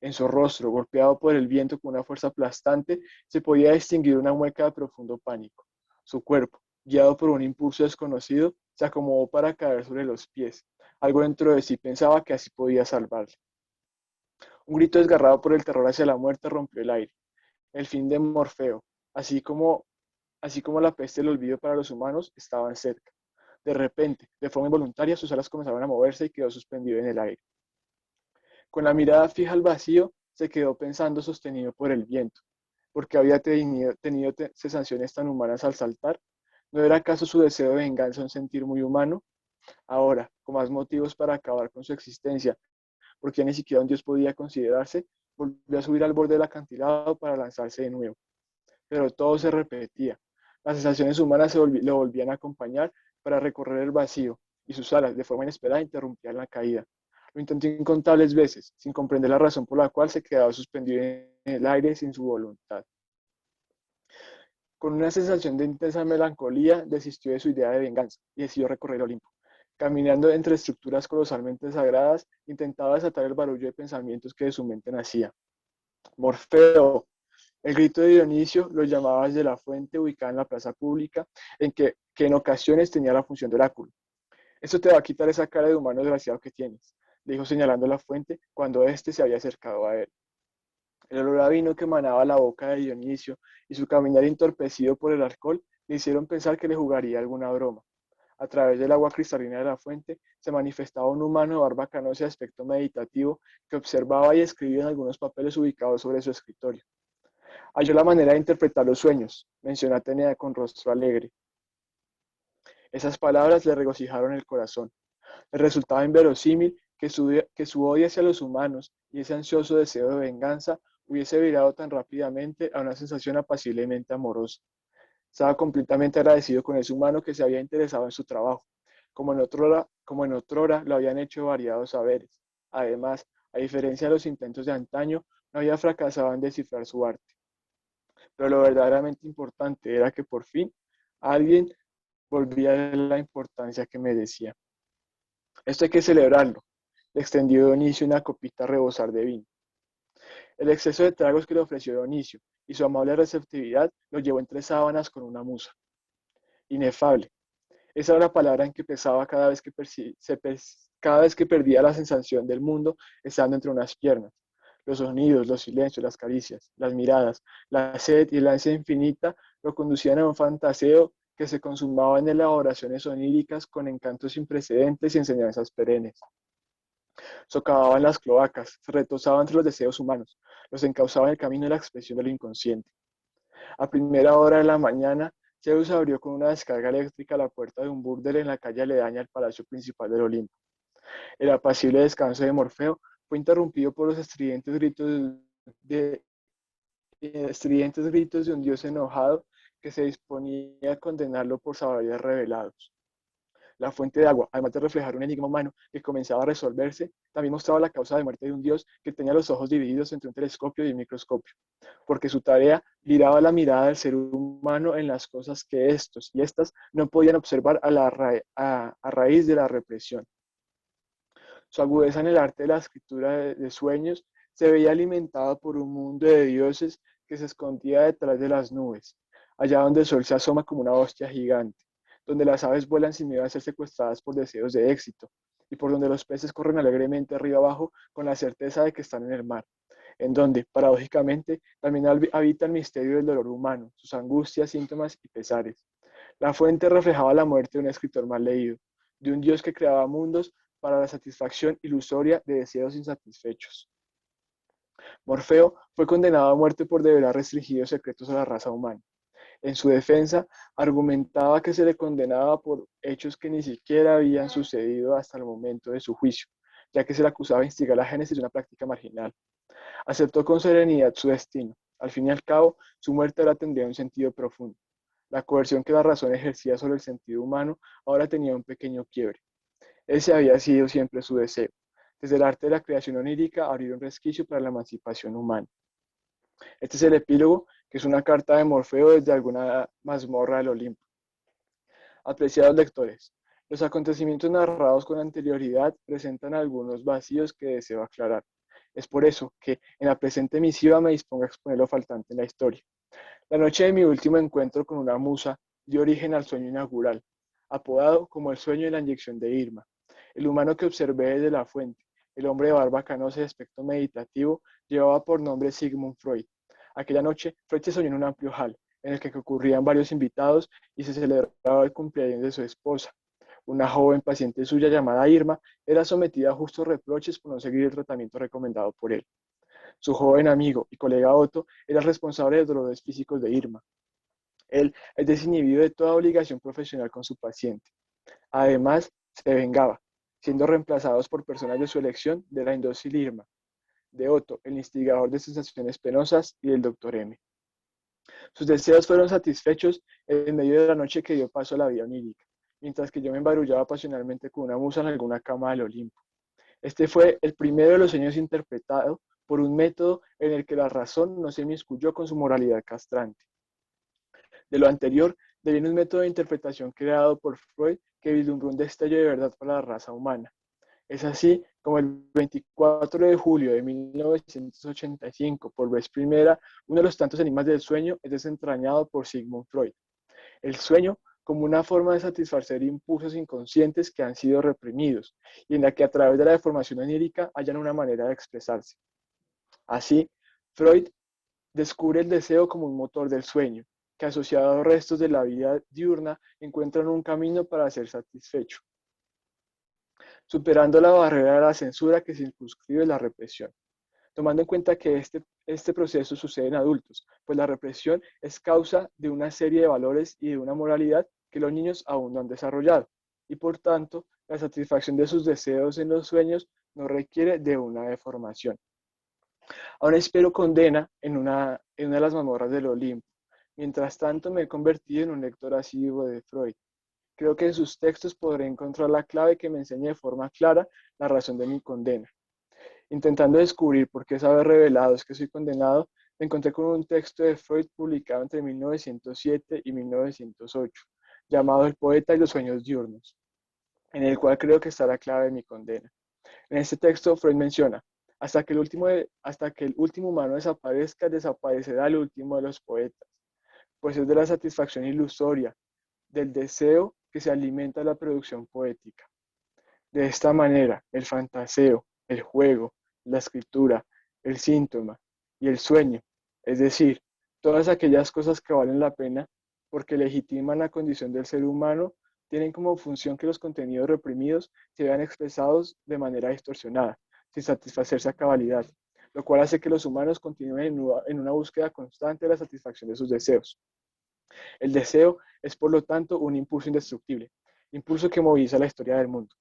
Speaker 3: En su rostro, golpeado por el viento con una fuerza aplastante, se podía distinguir una mueca de profundo pánico. Su cuerpo, guiado por un impulso desconocido, se acomodó para caer sobre los pies. Algo dentro de sí pensaba que así podía salvarle. Un grito desgarrado por el terror hacia la muerte rompió el aire. El fin de Morfeo, así como la peste del olvido para los humanos, estaban cerca. De repente, de forma involuntaria, sus alas comenzaron a moverse y quedó suspendido en el aire. Con la mirada fija al vacío, se quedó pensando sostenido por el viento. ¿Por qué había tenido sensaciones tan humanas al saltar? ¿No era acaso su deseo de venganza un sentir muy humano? Ahora, con más motivos para acabar con su existencia, porque ya ni siquiera un dios podía considerarse, volvió a subir al borde del acantilado para lanzarse de nuevo. Pero todo se repetía. Las sensaciones humanas lo volvían a acompañar para recorrer el vacío, y sus alas, de forma inesperada, interrumpían la caída. Lo intentó incontables veces, sin comprender la razón por la cual se quedaba suspendido en el aire sin su voluntad. Con una sensación de intensa melancolía, desistió de su idea de venganza y decidió recorrer el Olimpo. Caminando entre estructuras colosalmente sagradas, intentaba desatar el barullo de pensamientos que de su mente nacía. Morfeo. El grito de Dionisio lo llamaba desde la fuente ubicada en la plaza pública, que en ocasiones tenía la función de oráculo. Eso te va a quitar esa cara de humano desgraciado que tienes, dijo señalando la fuente cuando éste se había acercado a él. El olor a vino que emanaba la boca de Dionisio y su caminar entorpecido por el alcohol le hicieron pensar que le jugaría alguna broma. A través del agua cristalina de la fuente se manifestaba un humano de barba canosa de aspecto meditativo que observaba y escribía en algunos papeles ubicados sobre su escritorio. Halló la manera de interpretar los sueños, mencionó Atenea con rostro alegre. Esas palabras le regocijaron el corazón. Le resultaba inverosímil que su odio hacia los humanos y ese ansioso deseo de venganza hubiese virado tan rápidamente a una sensación apaciblemente amorosa. Estaba completamente agradecido con ese humano que se había interesado en su trabajo, como en otrora lo habían hecho variados saberes. Además, a diferencia de los intentos de antaño, no había fracasado en descifrar su arte. Pero lo verdaderamente importante era que por fin alguien volvía a dar la importancia que merecía. Esto hay que celebrarlo. Le extendió Dionisio una copita a rebosar de vino. El exceso de tragos que le ofreció Dionisio y su amable receptividad lo llevó entre sábanas con una musa. Inefable. Esa era la palabra en que pesaba cada vez que perdía la sensación del mundo estando entre unas piernas. Los sonidos, los silencios, las caricias, las miradas, la sed y la ansia infinita lo conducían a un fantaseo que se consumaba en elaboraciones oníricas con encantos sin precedentes y enseñanzas perennes. Socavaban las cloacas, se retosaba entre los deseos humanos, los encauzaba en el camino de la expresión del inconsciente. A primera hora de la mañana, Zeus abrió con una descarga eléctrica la puerta de un burdel en la calle aledaña al palacio principal del Olimpo. El apacible descanso de Morfeo fue interrumpido por los estridentes gritos de un dios enojado que se disponía a condenarlo por saberes revelados. La fuente de agua, además de reflejar un enigma humano que comenzaba a resolverse, también mostraba la causa de muerte de un dios que tenía los ojos divididos entre un telescopio y un microscopio, porque su tarea viraba la mirada del ser humano en las cosas que estos y estas no podían observar a raíz de la represión. Su agudeza en el arte de la escritura de sueños se veía alimentada por un mundo de dioses que se escondía detrás de las nubes, allá donde el sol se asoma como una hostia gigante, donde las aves vuelan sin miedo a ser secuestradas por deseos de éxito, y por donde los peces corren alegremente arriba abajo con la certeza de que están en el mar, en donde, paradójicamente, también habita el misterio del dolor humano, sus angustias, síntomas y pesares. La fuente reflejaba la muerte de un escritor mal leído, de un dios que creaba mundos para la satisfacción ilusoria de deseos insatisfechos. Morfeo fue condenado a muerte por develar restringidos secretos a la raza humana. En su defensa, argumentaba que se le condenaba por hechos que ni siquiera habían sucedido hasta el momento de su juicio, ya que se le acusaba de instigar la génesis de una práctica marginal. Aceptó con serenidad su destino. Al fin y al cabo, su muerte ahora tendría un sentido profundo. La coerción que la razón ejercía sobre el sentido humano ahora tenía un pequeño quiebre. Ese había sido siempre su deseo. Desde el arte de la creación onírica, abrir un resquicio para la emancipación humana. Este es el epílogo, que es una carta de Morfeo desde alguna mazmorra del Olimpo. Apreciados lectores, los acontecimientos narrados con anterioridad presentan algunos vacíos que deseo aclarar. Es por eso que en la presente misiva me dispongo a exponer lo faltante en la historia. La noche de mi último encuentro con una musa dio origen al sueño inaugural, apodado como el sueño de la inyección de Irma. El humano que observé desde la fuente, el hombre de barba canosa de aspecto meditativo, llevaba por nombre Sigmund Freud. Aquella noche, Freud se soñó en un amplio hall, en el que concurrían varios invitados y se celebraba el cumpleaños de su esposa. Una joven paciente suya llamada Irma era sometida a justos reproches por no seguir el tratamiento recomendado por él. Su joven amigo y colega Otto era el responsable de los dolores físicos de Irma. Él es desinhibido de toda obligación profesional con su paciente. Además, se vengaba, siendo reemplazados por personas de su elección de la indócil Irma, de Otto, el instigador de sensaciones penosas, y del Dr. M. Sus deseos fueron satisfechos en medio de la noche que dio paso a la vida onírica, mientras que yo me embarullaba pasionalmente con una musa en alguna cama del Olimpo. Este fue el primero de los sueños interpretado por un método en el que la razón no se inmiscuyó con su moralidad castrante. De lo anterior, deviene un método de interpretación creado por Freud que vislumbró un destello de verdad para la raza humana. Es así como el 24 de julio de 1985, por vez primera, uno de los tantos enigmas del sueño es desentrañado por Sigmund Freud. El sueño como una forma de satisfacer impulsos inconscientes que han sido reprimidos y en la que a través de la deformación onírica hallan una manera de expresarse. Así, Freud descubre el deseo como un motor del sueño, que asociado a los restos de la vida diurna encuentran un camino para ser satisfecho, superando la barrera de la censura que circunscribe la represión, tomando en cuenta que este proceso sucede en adultos, pues la represión es causa de una serie de valores y de una moralidad que los niños aún no han desarrollado, y por tanto, la satisfacción de sus deseos en los sueños no requiere de una deformación. Ahora espero condena en una de las mazmorras del Olimpo. Mientras tanto, me he convertido en un lector asiduo de Freud. Creo que en sus textos podré encontrar la clave que me enseñe de forma clara la razón de mi condena. Intentando descubrir por qué saber revelado es que soy condenado, me encontré con un texto de Freud publicado entre 1907 y 1908, llamado El poeta y los sueños diurnos, en el cual creo que está la clave de mi condena. En este texto, Freud menciona: hasta que el último humano desaparezca, desaparecerá el último de los poetas, pues es de la satisfacción ilusoria, del deseo que se alimenta la producción poética. De esta manera, el fantaseo, el juego, la escritura, el síntoma y el sueño, es decir, todas aquellas cosas que valen la pena porque legitiman la condición del ser humano, tienen como función que los contenidos reprimidos se vean expresados de manera distorsionada, sin satisfacerse a cabalidad, lo cual hace que los humanos continúen en una búsqueda constante de la satisfacción de sus deseos. El deseo es, por lo tanto, un impulso indestructible, impulso que moviliza la historia del mundo.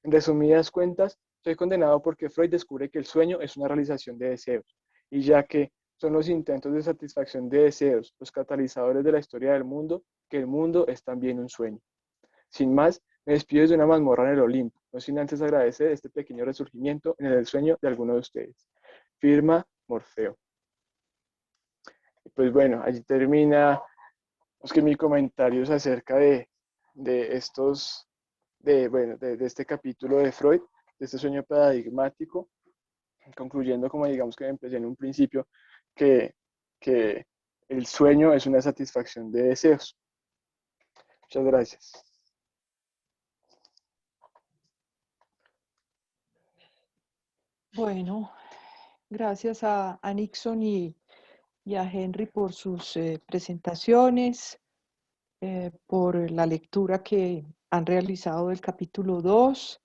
Speaker 3: En resumidas cuentas, soy condenado porque Freud descubre que el sueño es una realización de deseos, y ya que son los intentos de satisfacción de deseos los catalizadores de la historia del mundo, que el mundo es también un sueño. Sin más, me despido desde una mazmorra en el Olimpo, no sin antes agradecer este pequeño resurgimiento en el sueño de alguno de ustedes. Firma Morfeo. Y pues bueno, allí termina mi comentario acerca de estos de este capítulo de Freud, de este sueño paradigmático, concluyendo como digamos que empecé en un principio, que el sueño es una satisfacción de deseos. Muchas gracias.
Speaker 1: Bueno, gracias a Nixon y a Henry por sus presentaciones, por la lectura que han realizado del capítulo 2,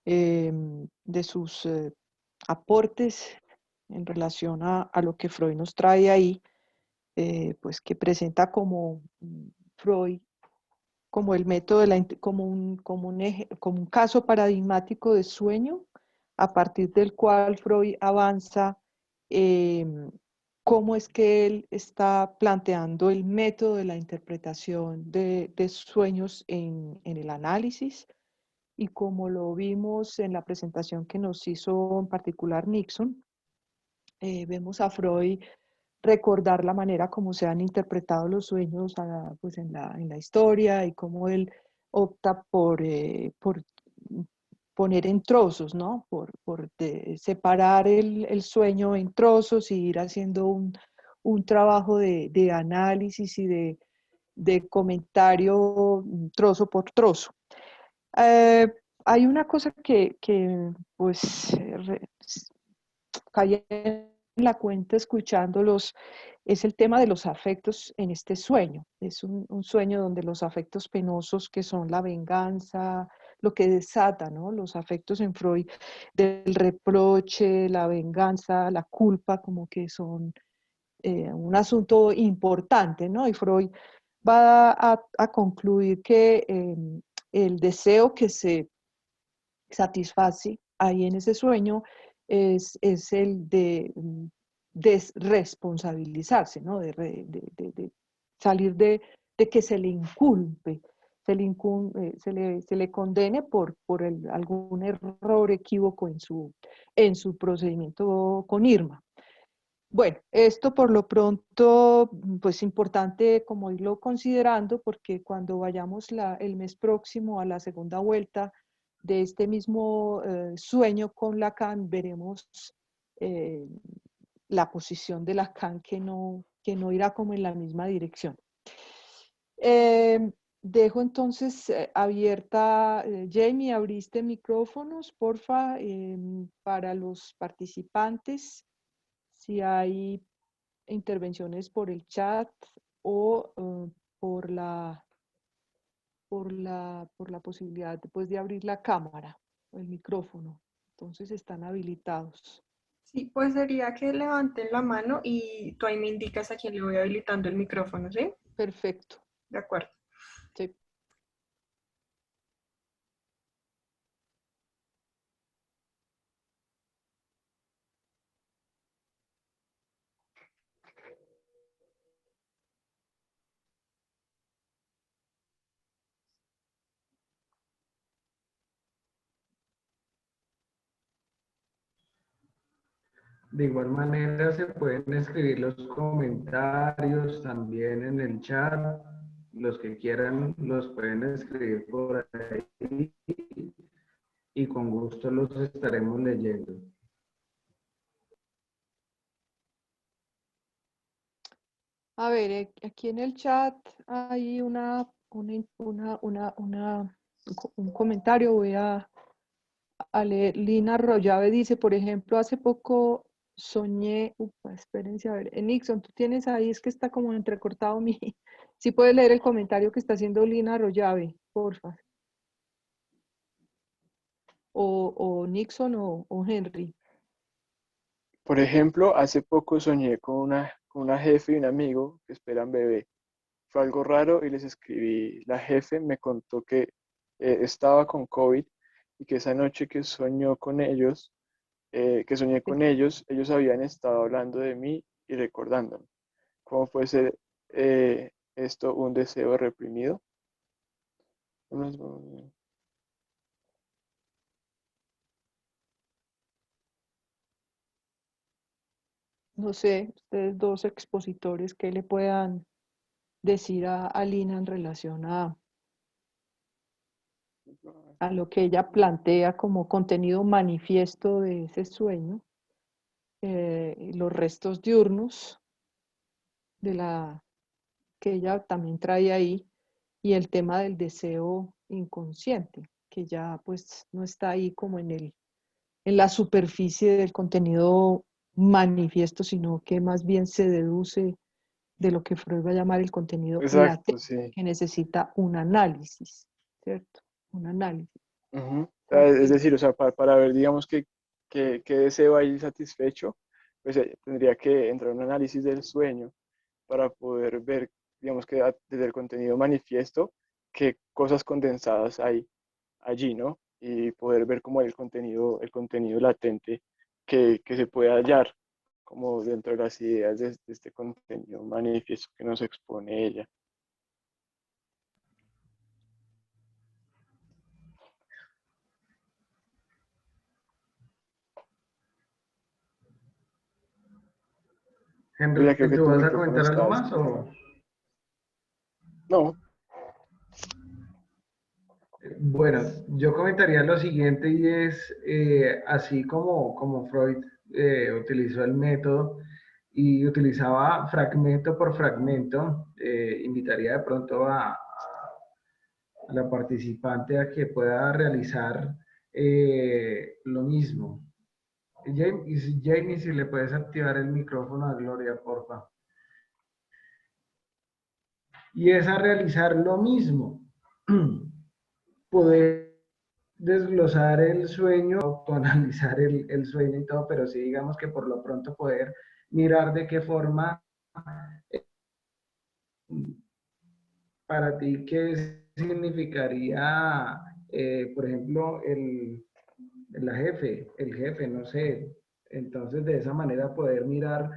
Speaker 1: de sus aportes en relación a lo que Freud nos trae ahí, pues que presenta como Freud, como el método de como un caso paradigmático de sueño, a partir del cual Freud avanza cómo es que él está planteando el método de la interpretación de sueños en el análisis, y como lo vimos en la presentación que nos hizo en particular Nixon, vemos a Freud recordar la manera como se han interpretado los sueños pues en la historia, y cómo él opta por poner en trozos, ¿no? Por separar el sueño en trozos y ir haciendo un trabajo de análisis y de comentario trozo por trozo. Hay una cosa que pues caí en la cuenta escuchándolos, es el tema de los afectos en este sueño. Es un sueño donde los afectos penosos, que son la venganza, lo que desata, ¿no? Los afectos en Freud del reproche, la venganza, la culpa, como que son un asunto importante, ¿no? Y Freud va a concluir que el deseo que se satisface ahí en ese sueño es el de desresponsabilizarse, ¿no? De salir de que se le inculpe, se le condene por algún error equívoco en su procedimiento con Irma. Bueno, esto por lo pronto, pues importante como irlo considerando, porque cuando vayamos el mes próximo a la segunda vuelta de este mismo sueño con Lacan, veremos eh, la posición de Lacan que no irá como en la misma dirección. Dejo entonces abierta, Jamie, abriste micrófonos, porfa, para los participantes. Si hay intervenciones por el chat o por la posibilidad pues, de abrir la cámara o el micrófono. Entonces están habilitados.
Speaker 4: Sí, pues sería que levanten la mano y tú ahí me indicas a quién le voy habilitando el micrófono, ¿sí?
Speaker 1: Perfecto.
Speaker 4: De acuerdo.
Speaker 1: Sí.
Speaker 2: De igual manera se pueden escribir los comentarios también en el chat. Los que quieran los pueden escribir por ahí y con gusto los estaremos leyendo.
Speaker 1: A ver, aquí en el chat hay un comentario, voy a leer. Lina Rollave dice, por ejemplo, hace poco soñé, espérense a ver, Nixon, tú tienes ahí, es que está como entrecortado mi, si puedes leer el comentario que está haciendo Lina Rollave, porfa. O Nixon o Henry.
Speaker 3: Por ejemplo, hace poco soñé con una jefe y un amigo que esperan bebé. Fue algo raro y les escribí. La jefe me contó que estaba con COVID y que esa noche que soñó con ellos, que soñé con ellos habían estado hablando de mí y recordándome. ¿Cómo puede ser esto un deseo reprimido?
Speaker 1: No sé, ustedes dos expositores, ¿qué le puedan decir a Lina en relación a lo que ella plantea como contenido manifiesto de ese sueño, los restos diurnos que ella también trae ahí, y el tema del deseo inconsciente, que ya pues no está ahí como en la superficie del contenido manifiesto, sino que más bien se deduce de lo que Freud va a llamar el contenido
Speaker 3: Exacto,
Speaker 1: latente,
Speaker 3: sí.
Speaker 1: que necesita un análisis, ¿cierto? Un análisis.
Speaker 3: Es decir, o sea, para ver, digamos, qué deseo hay satisfecho, pues tendría que entrar un análisis del sueño para poder ver, digamos, que desde el contenido manifiesto, qué cosas condensadas hay allí, ¿no? Y poder ver como el contenido latente que se puede hallar como dentro de las ideas de este contenido manifiesto que nos expone ella.
Speaker 2: Henry,
Speaker 3: Julia, creo que
Speaker 2: ¿tú
Speaker 3: tu
Speaker 2: vas a
Speaker 3: micrófono
Speaker 2: comentar algo
Speaker 3: está
Speaker 2: más
Speaker 3: desconectado.
Speaker 2: o...?
Speaker 3: No.
Speaker 2: Bueno, yo comentaría lo siguiente y es, así como Freud utilizó el método y utilizaba fragmento por fragmento, invitaría de pronto a la participante a que pueda realizar lo mismo. Jamie, si le puedes activar el micrófono a Gloria, porfa. Y es a realizar lo mismo. Poder desglosar el sueño, autoanalizar el sueño y todo, pero sí digamos que por lo pronto poder mirar de qué forma para ti, qué significaría, por ejemplo, el jefe, no sé. Entonces, de esa manera poder mirar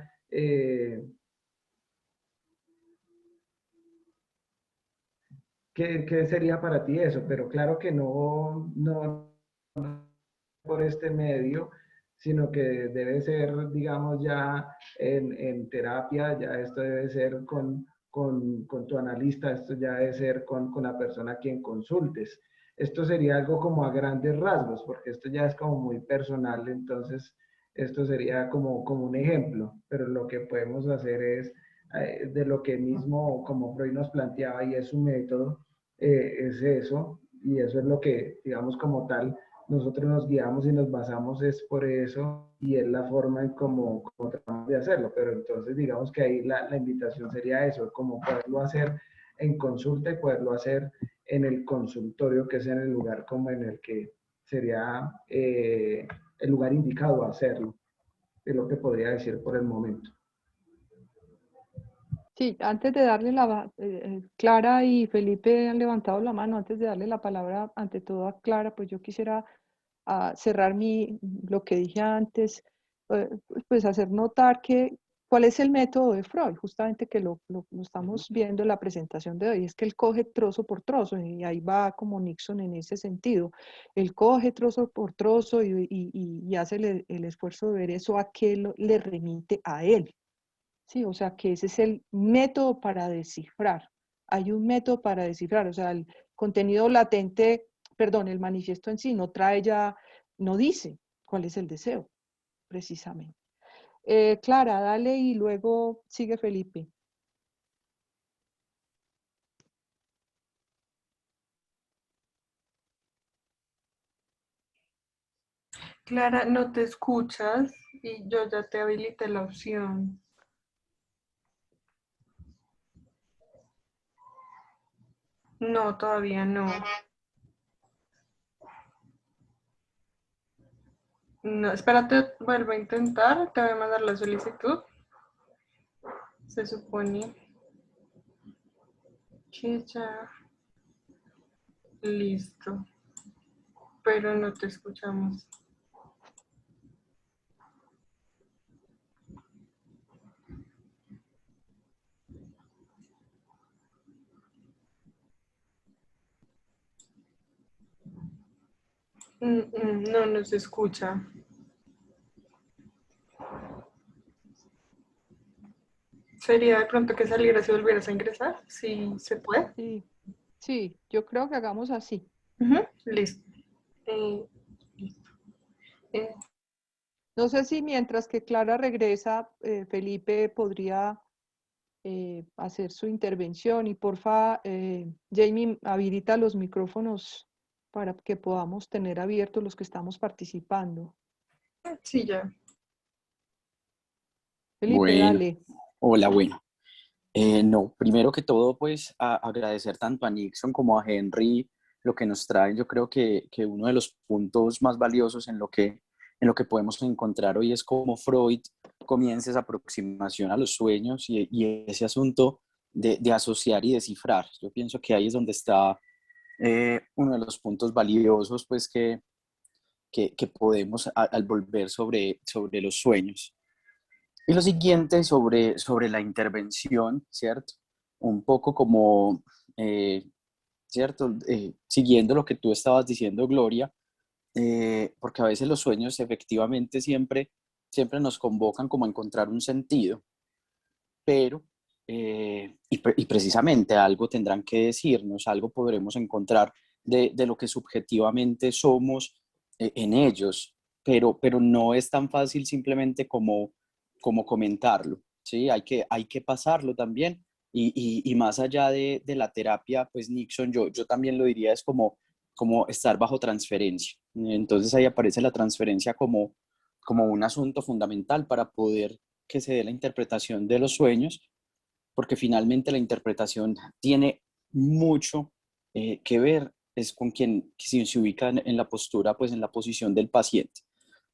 Speaker 2: qué sería para ti eso, pero claro que no por este medio, sino que debe ser, digamos, ya en terapia, ya esto debe ser con tu analista, esto ya debe ser con la persona a quien consultes. Esto sería algo como a grandes rasgos, porque esto ya es como muy personal, entonces esto sería como un ejemplo, pero lo que podemos hacer es de lo que mismo como Freud nos planteaba y es su método, es eso, y eso es lo que, digamos, como tal, nosotros nos guiamos y nos basamos es por eso y es la forma en cómo tratamos de hacerlo. Pero entonces digamos que ahí la invitación sería eso, como poderlo hacer en consulta y poderlo hacer en el consultorio, que es en el lugar como en el que sería el lugar indicado a hacerlo. Es lo que podría decir por el momento.
Speaker 1: Sí, antes de darle Clara y Felipe han levantado la mano, antes de darle la palabra ante todo a Clara, pues yo quisiera cerrar lo que dije antes, pues hacer notar cuál es el método de Freud, justamente que lo estamos viendo en la presentación de hoy, es que él coge trozo por trozo, y ahí va como Nixon en ese sentido, él coge trozo por trozo y hace el esfuerzo de ver eso a qué le remite a él. Sí, o sea que ese es el método para descifrar. Hay un método para descifrar, o sea, el contenido latente, perdón, el manifiesto en sí no trae ya, no dice cuál es el deseo, precisamente. Clara, dale y luego sigue Felipe.
Speaker 4: Clara, no te escuchas y yo ya te habilité la opción. No, todavía no. No, espérate, vuelvo a intentar, te voy a mandar la solicitud. Se supone que ya listo, pero no te escuchamos. No, no se escucha. ¿Sería de pronto que salieras y volvieras a ingresar? Sí, se puede.
Speaker 1: Sí, sí, yo creo que hagamos así.
Speaker 4: Listo. Listo. Eh,
Speaker 1: No sé si mientras que Clara regresa, Felipe podría hacer su intervención y porfa, Jamie, habilita los micrófonos para que podamos tener abiertos los que estamos participando.
Speaker 4: sí, ya.
Speaker 1: Felipe,
Speaker 5: Bueno,
Speaker 1: dale.
Speaker 5: hola, bueno. No, primero que todo, pues agradecer tanto a Nixon como a Henry lo que nos traen. Yo creo que uno de los puntos más valiosos en lo que podemos encontrar hoy es cómo Freud comienza esa aproximación a los sueños y ese asunto de asociar y descifrar. Yo pienso que ahí es donde está uno de los puntos valiosos pues que podemos al volver sobre los sueños. Y lo siguiente sobre la intervención, ¿cierto? Un poco como, ¿cierto? Siguiendo lo que tú estabas diciendo, Gloria, porque a veces los sueños efectivamente siempre nos convocan como a encontrar un sentido, pero, y precisamente algo tendrán que decirnos, algo podremos encontrar de lo que subjetivamente somos en ellos, pero no es tan fácil simplemente como comentarlo, ¿sí? Hay que pasarlo también. Y más allá de la terapia, pues Nixon, yo también lo diría, es como estar bajo transferencia. Entonces ahí aparece la transferencia como un asunto fundamental para poder que se dé la interpretación de los sueños, porque finalmente la interpretación tiene mucho que ver es con quien se ubica en la postura, pues en la posición del paciente.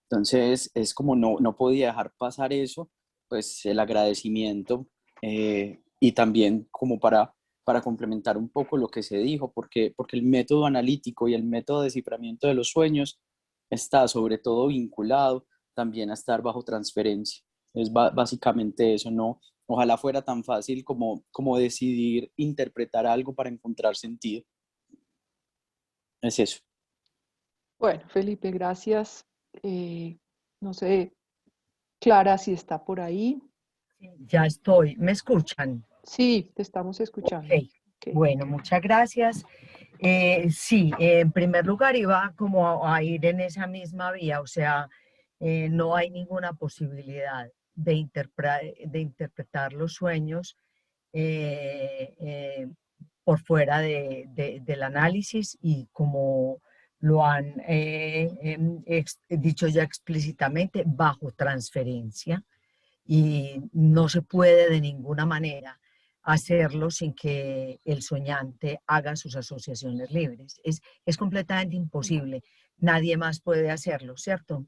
Speaker 5: Entonces, es como no podía dejar pasar eso, pues el agradecimiento y también como para complementar un poco lo que se dijo, porque el método analítico y el método de desciframiento de los sueños está sobre todo vinculado también a estar bajo transferencia. Es básicamente eso, ¿no? Ojalá fuera tan fácil como decidir interpretar algo para encontrar sentido. Es eso.
Speaker 1: Bueno, Felipe, gracias. No sé, Clara, si está por ahí.
Speaker 6: Ya estoy. ¿Me escuchan?
Speaker 1: Sí, te estamos escuchando.
Speaker 6: Ok.
Speaker 1: Ok.
Speaker 6: Bueno, muchas gracias. Sí, en primer lugar iba como a ir en esa misma vía, o sea, no hay ninguna posibilidad de interpretar los sueños por fuera del análisis y como lo han dicho ya explícitamente, bajo transferencia y no se puede de ninguna manera hacerlo sin que el soñante haga sus asociaciones libres. Es completamente imposible. Nadie más puede hacerlo, ¿cierto?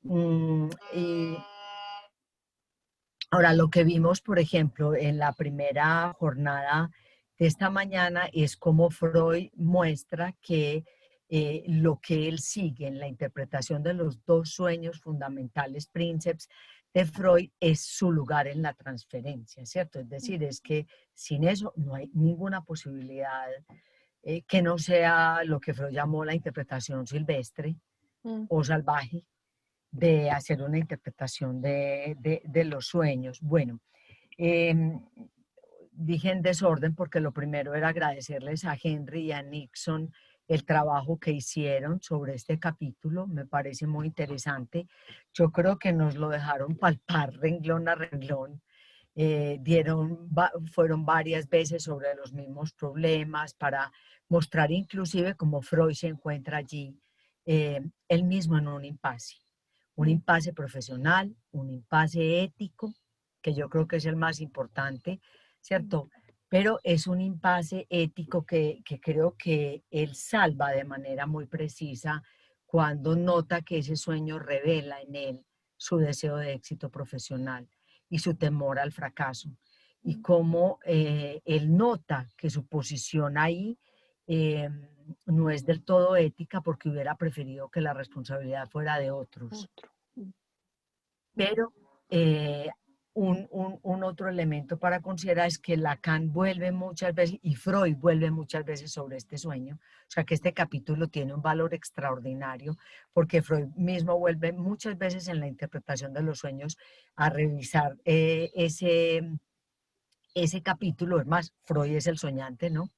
Speaker 6: Y ahora, lo que vimos, por ejemplo, en la primera jornada de esta mañana es cómo Freud muestra que lo que él sigue en la interpretación de los dos sueños fundamentales, Princeps, de Freud, es su lugar en la transferencia, ¿cierto? Es decir, es que sin eso no hay ninguna posibilidad que no sea lo que Freud llamó la interpretación silvestre o salvaje, de hacer una interpretación de los sueños. Bueno, dije en desorden porque lo primero era agradecerles a Henry y a Nixon el trabajo que hicieron sobre este capítulo, me parece muy interesante. Yo creo que nos lo dejaron palpar renglón a renglón. Fueron varias veces sobre los mismos problemas para mostrar inclusive cómo Freud se encuentra allí, él mismo en un impasse profesional, un impasse ético, que yo creo que es el más importante, ¿cierto? Pero es un impasse ético que creo que él salva de manera muy precisa cuando nota que ese sueño revela en él su deseo de éxito profesional y su temor al fracaso. Y cómo él nota que su posición ahí no es del todo ética porque hubiera preferido que la responsabilidad fuera de otros. Pero un otro elemento para considerar es que Lacan vuelve muchas veces y Freud vuelve muchas veces sobre este sueño. O sea que este capítulo tiene un valor extraordinario porque Freud mismo vuelve muchas veces en la interpretación de los sueños a revisar ese capítulo. Es más, Freud es el soñante, ¿no?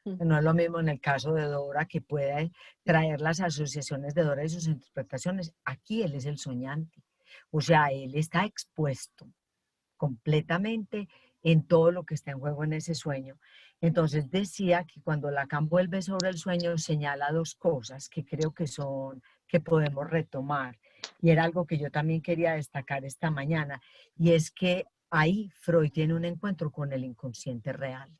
Speaker 6: No es lo mismo en el caso de Dora, que puede traer las asociaciones de Dora y sus interpretaciones. Aquí él es el soñante. O sea, él está expuesto completamente en todo lo que está en juego en ese sueño. Entonces decía que cuando Lacan vuelve sobre el sueño señala dos cosas que creo que podemos retomar. Y era algo que yo también quería destacar esta mañana. Y es que ahí Freud tiene un encuentro con el inconsciente real.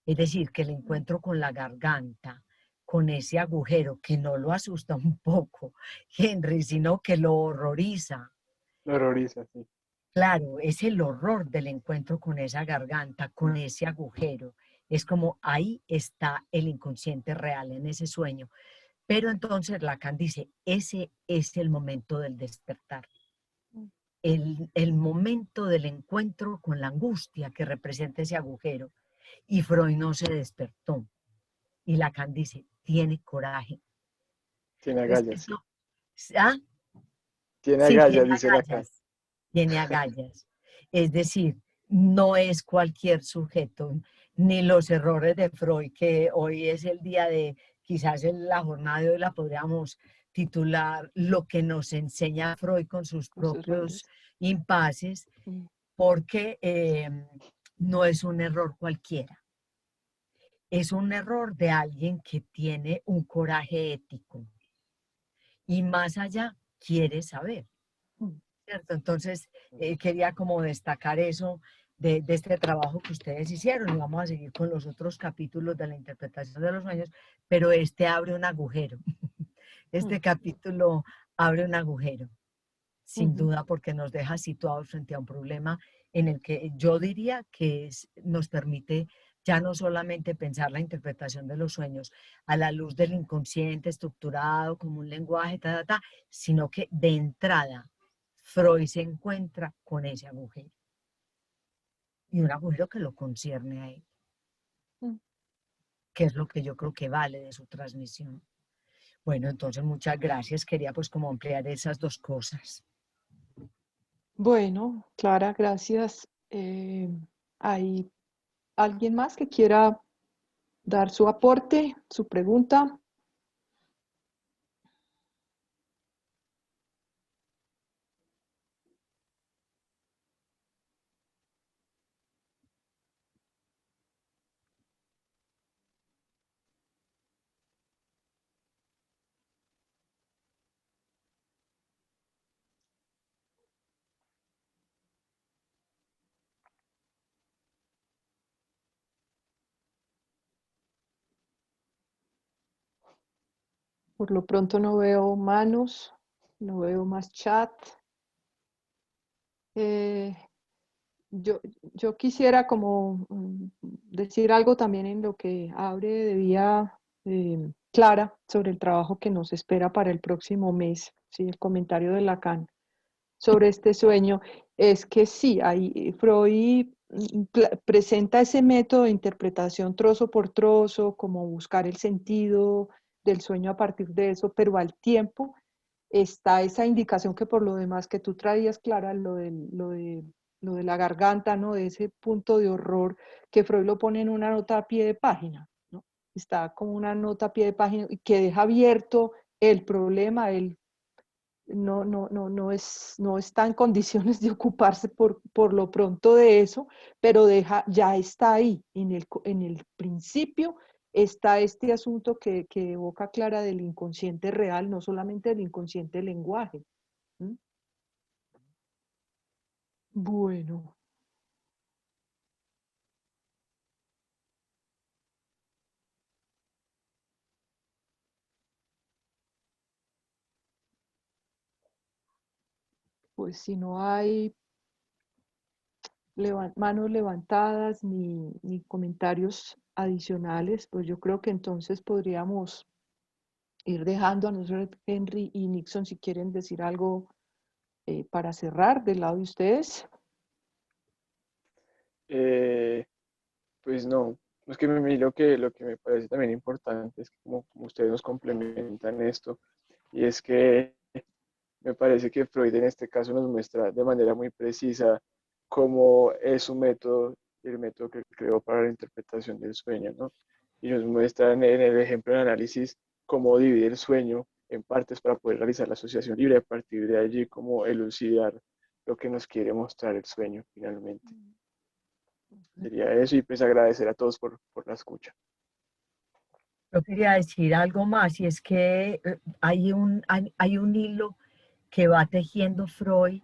Speaker 6: Es decir, que el encuentro con la garganta, con ese agujero que no lo asusta un poco, Henry, sino que lo horroriza.
Speaker 3: Lo horroriza, sí.
Speaker 6: Claro, es el horror del encuentro con esa garganta, con ese agujero. Es como ahí está el inconsciente real en ese sueño. Pero entonces Lacan dice, ese es el momento del despertar. El momento del encuentro con la angustia que representa ese agujero. Y Freud no se despertó. Y Lacan dice, tiene coraje.
Speaker 3: Tiene agallas.
Speaker 6: ¿Ah?
Speaker 3: Tiene
Speaker 6: Sí,
Speaker 3: agallas,
Speaker 6: tiene
Speaker 3: dice Lacan.
Speaker 6: agallas. Tiene agallas. Es decir, no es cualquier sujeto, ni los errores de Freud, que hoy es el día de, quizás en la jornada de hoy la podríamos titular lo que nos enseña Freud con sus propios impases, porque no es un error cualquiera. Es un error de alguien que tiene un coraje ético y más allá quiere saber, ¿cierto? Entonces quería como destacar eso de este trabajo que ustedes hicieron, y vamos a seguir con los otros capítulos de la interpretación de los sueños, pero este abre un agujero. Este capítulo abre un agujero, sin duda, porque nos deja situados frente a un problema en el que yo diría que nos permite ya no solamente pensar la interpretación de los sueños a la luz del inconsciente estructurado como un lenguaje, sino que de entrada Freud se encuentra con ese agujero. Y un agujero que lo concierne a él, que es lo que yo creo que vale de su transmisión. Bueno, entonces muchas gracias. Quería pues como ampliar esas dos cosas.
Speaker 1: Bueno, Clara, gracias. ¿Hay alguien más que quiera dar su aporte, su pregunta? Por lo pronto no veo manos, no veo más chat. Yo quisiera como decir algo también en lo que abre de vía Clara sobre el trabajo que nos espera para el próximo mes. ¿Sí? El comentario de Lacan sobre este sueño es que sí, ahí Freud presenta ese método de interpretación trozo por trozo, como buscar el sentido del sueño a partir de eso, pero al tiempo está esa indicación que por lo demás que tú traías, Clara, lo de la garganta, ¿no? De ese punto de horror que Freud lo pone en una nota a pie de página, ¿no? Está como una nota a pie de página que deja abierto el problema, no está en condiciones de ocuparse por lo pronto de eso, pero ya está ahí, en el principio está este asunto que evoca Clara del inconsciente real, no solamente del inconsciente lenguaje. ¿Mm? Bueno. Pues si no hay manos levantadas ni comentarios adicionales, pues yo creo que entonces podríamos ir dejando a nosotros, Henry y Nixon, si quieren decir algo para cerrar del lado de ustedes.
Speaker 3: Pues no, es que lo que me parece también importante es que como ustedes nos complementan esto, y es que me parece que Freud en este caso nos muestra de manera muy precisa cómo es su método, el método que creó para la interpretación del sueño, ¿no? Y nos muestra en el ejemplo de análisis cómo divide el sueño en partes para poder realizar la asociación libre, a partir de allí cómo elucidar lo que nos quiere mostrar el sueño finalmente. Sería eso, y pues agradecer a todos por la escucha.
Speaker 6: Yo quería decir algo más, y es que hay un hilo que va tejiendo Freud,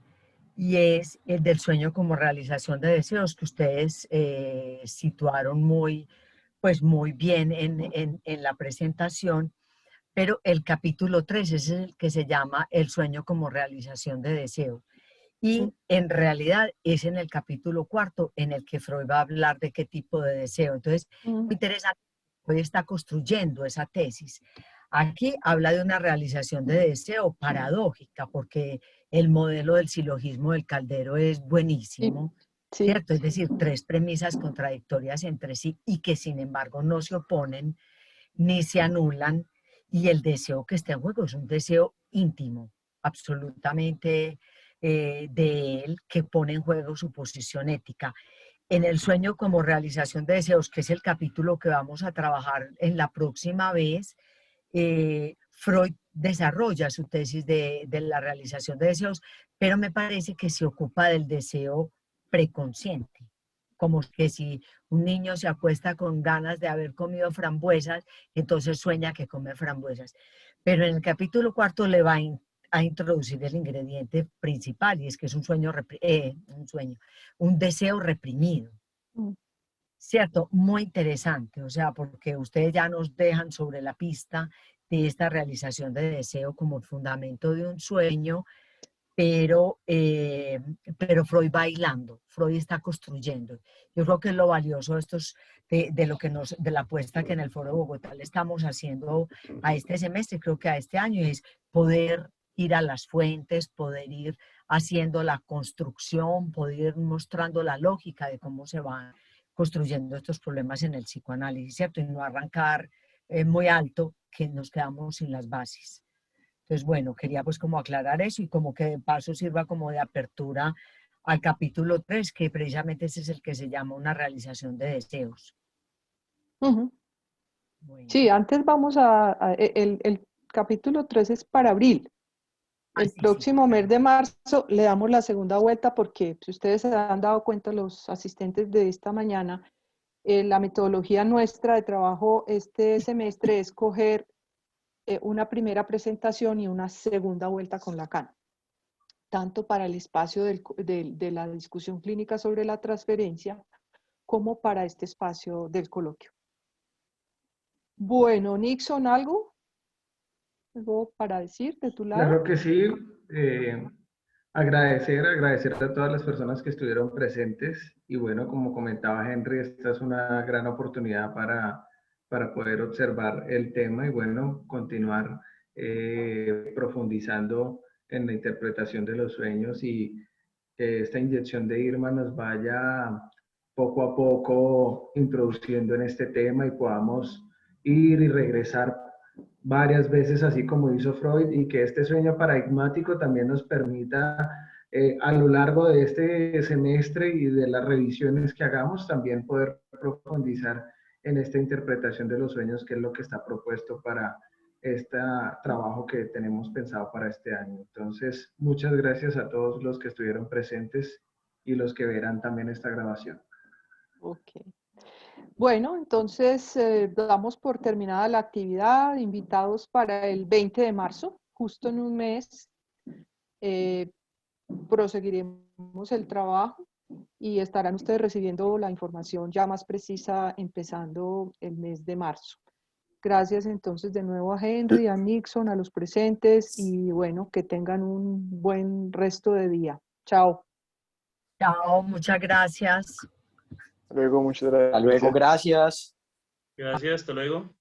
Speaker 6: y es el del sueño como realización de deseos, que ustedes situaron pues muy bien en la presentación. Pero el capítulo 3 es el que se llama El sueño como realización de deseos. Y en realidad es en el capítulo 4 en el que Freud va a hablar de qué tipo de deseo. Entonces, muy interesante, Freud está construyendo esa tesis. Aquí habla de una realización de deseo paradójica, porque el modelo del silogismo del Caldero es buenísimo,
Speaker 1: Sí.
Speaker 6: ¿cierto? Es decir, tres premisas contradictorias entre sí y que sin embargo no se oponen ni se anulan, y el deseo que está en juego es un deseo íntimo, absolutamente de él, que pone en juego su posición ética. En el sueño como realización de deseos, que es el capítulo que vamos a trabajar en la próxima vez, Freud desarrolla su tesis de la realización de deseos, pero me parece que se ocupa del deseo preconsciente, como que si un niño se acuesta con ganas de haber comido frambuesas, entonces sueña que come frambuesas. Pero en el capítulo 4 le va a introducir el ingrediente principal, y es que es un un deseo reprimido. ¿Cierto? Muy interesante, o sea, porque ustedes ya nos dejan sobre la pista de esta realización de deseo como el fundamento de un sueño, pero Freud bailando, Freud está construyendo. Yo creo que es lo valioso de lo que de la apuesta que en el Foro de Bogotá le estamos haciendo a este semestre, creo que a este año, es poder ir a las fuentes, poder ir haciendo la construcción, poder ir mostrando la lógica de cómo se van construyendo estos problemas en el psicoanálisis, ¿cierto? Y no arrancar muy alto, que nos quedamos sin las bases. Entonces, bueno, quería pues como aclarar eso y como que de paso sirva como de apertura al capítulo 3, que precisamente ese es el que se llama una realización de deseos.
Speaker 1: Ujú.
Speaker 6: Bueno.
Speaker 1: Sí, antes vamos el capítulo 3 es para abril. El
Speaker 6: Sí,
Speaker 1: próximo
Speaker 6: sí.
Speaker 1: mes de marzo le damos la segunda vuelta porque si ustedes se han dado cuenta, los asistentes de esta mañana, la metodología nuestra de trabajo este semestre es coger una primera presentación y una segunda vuelta con Lacan, tanto para el espacio de la discusión clínica sobre la transferencia como para este espacio del coloquio. Bueno, Nixon, ¿algo para decir de tu lado?
Speaker 2: Claro que sí. Agradecer a todas las personas que estuvieron presentes. Y bueno, como comentaba Henry, esta es una gran oportunidad para poder observar el tema y bueno, continuar profundizando en la interpretación de los sueños y que esta inyección de Irma nos vaya poco a poco introduciendo en este tema y podamos ir y regresar varias veces, así como hizo Freud, y que este sueño paradigmático también nos permita a lo largo de este semestre y de las revisiones que hagamos, también poder profundizar en esta interpretación de los sueños, que es lo que está propuesto para este trabajo que tenemos pensado para este año. Entonces, muchas gracias a todos los que estuvieron presentes y los que verán también esta grabación.
Speaker 1: Ok. Bueno, entonces damos por terminada la actividad, invitados para el 20 de marzo, justo en un mes, proseguiremos el trabajo y estarán ustedes recibiendo la información ya más precisa empezando el mes de marzo. Gracias entonces de nuevo a Henry, a Nixon, a los presentes y bueno, que tengan un buen resto de día. Chao.
Speaker 6: Chao, muchas gracias.
Speaker 3: Luego, muchas
Speaker 5: Hasta luego,
Speaker 3: gracias.
Speaker 5: gracias.
Speaker 7: Gracias, hasta luego.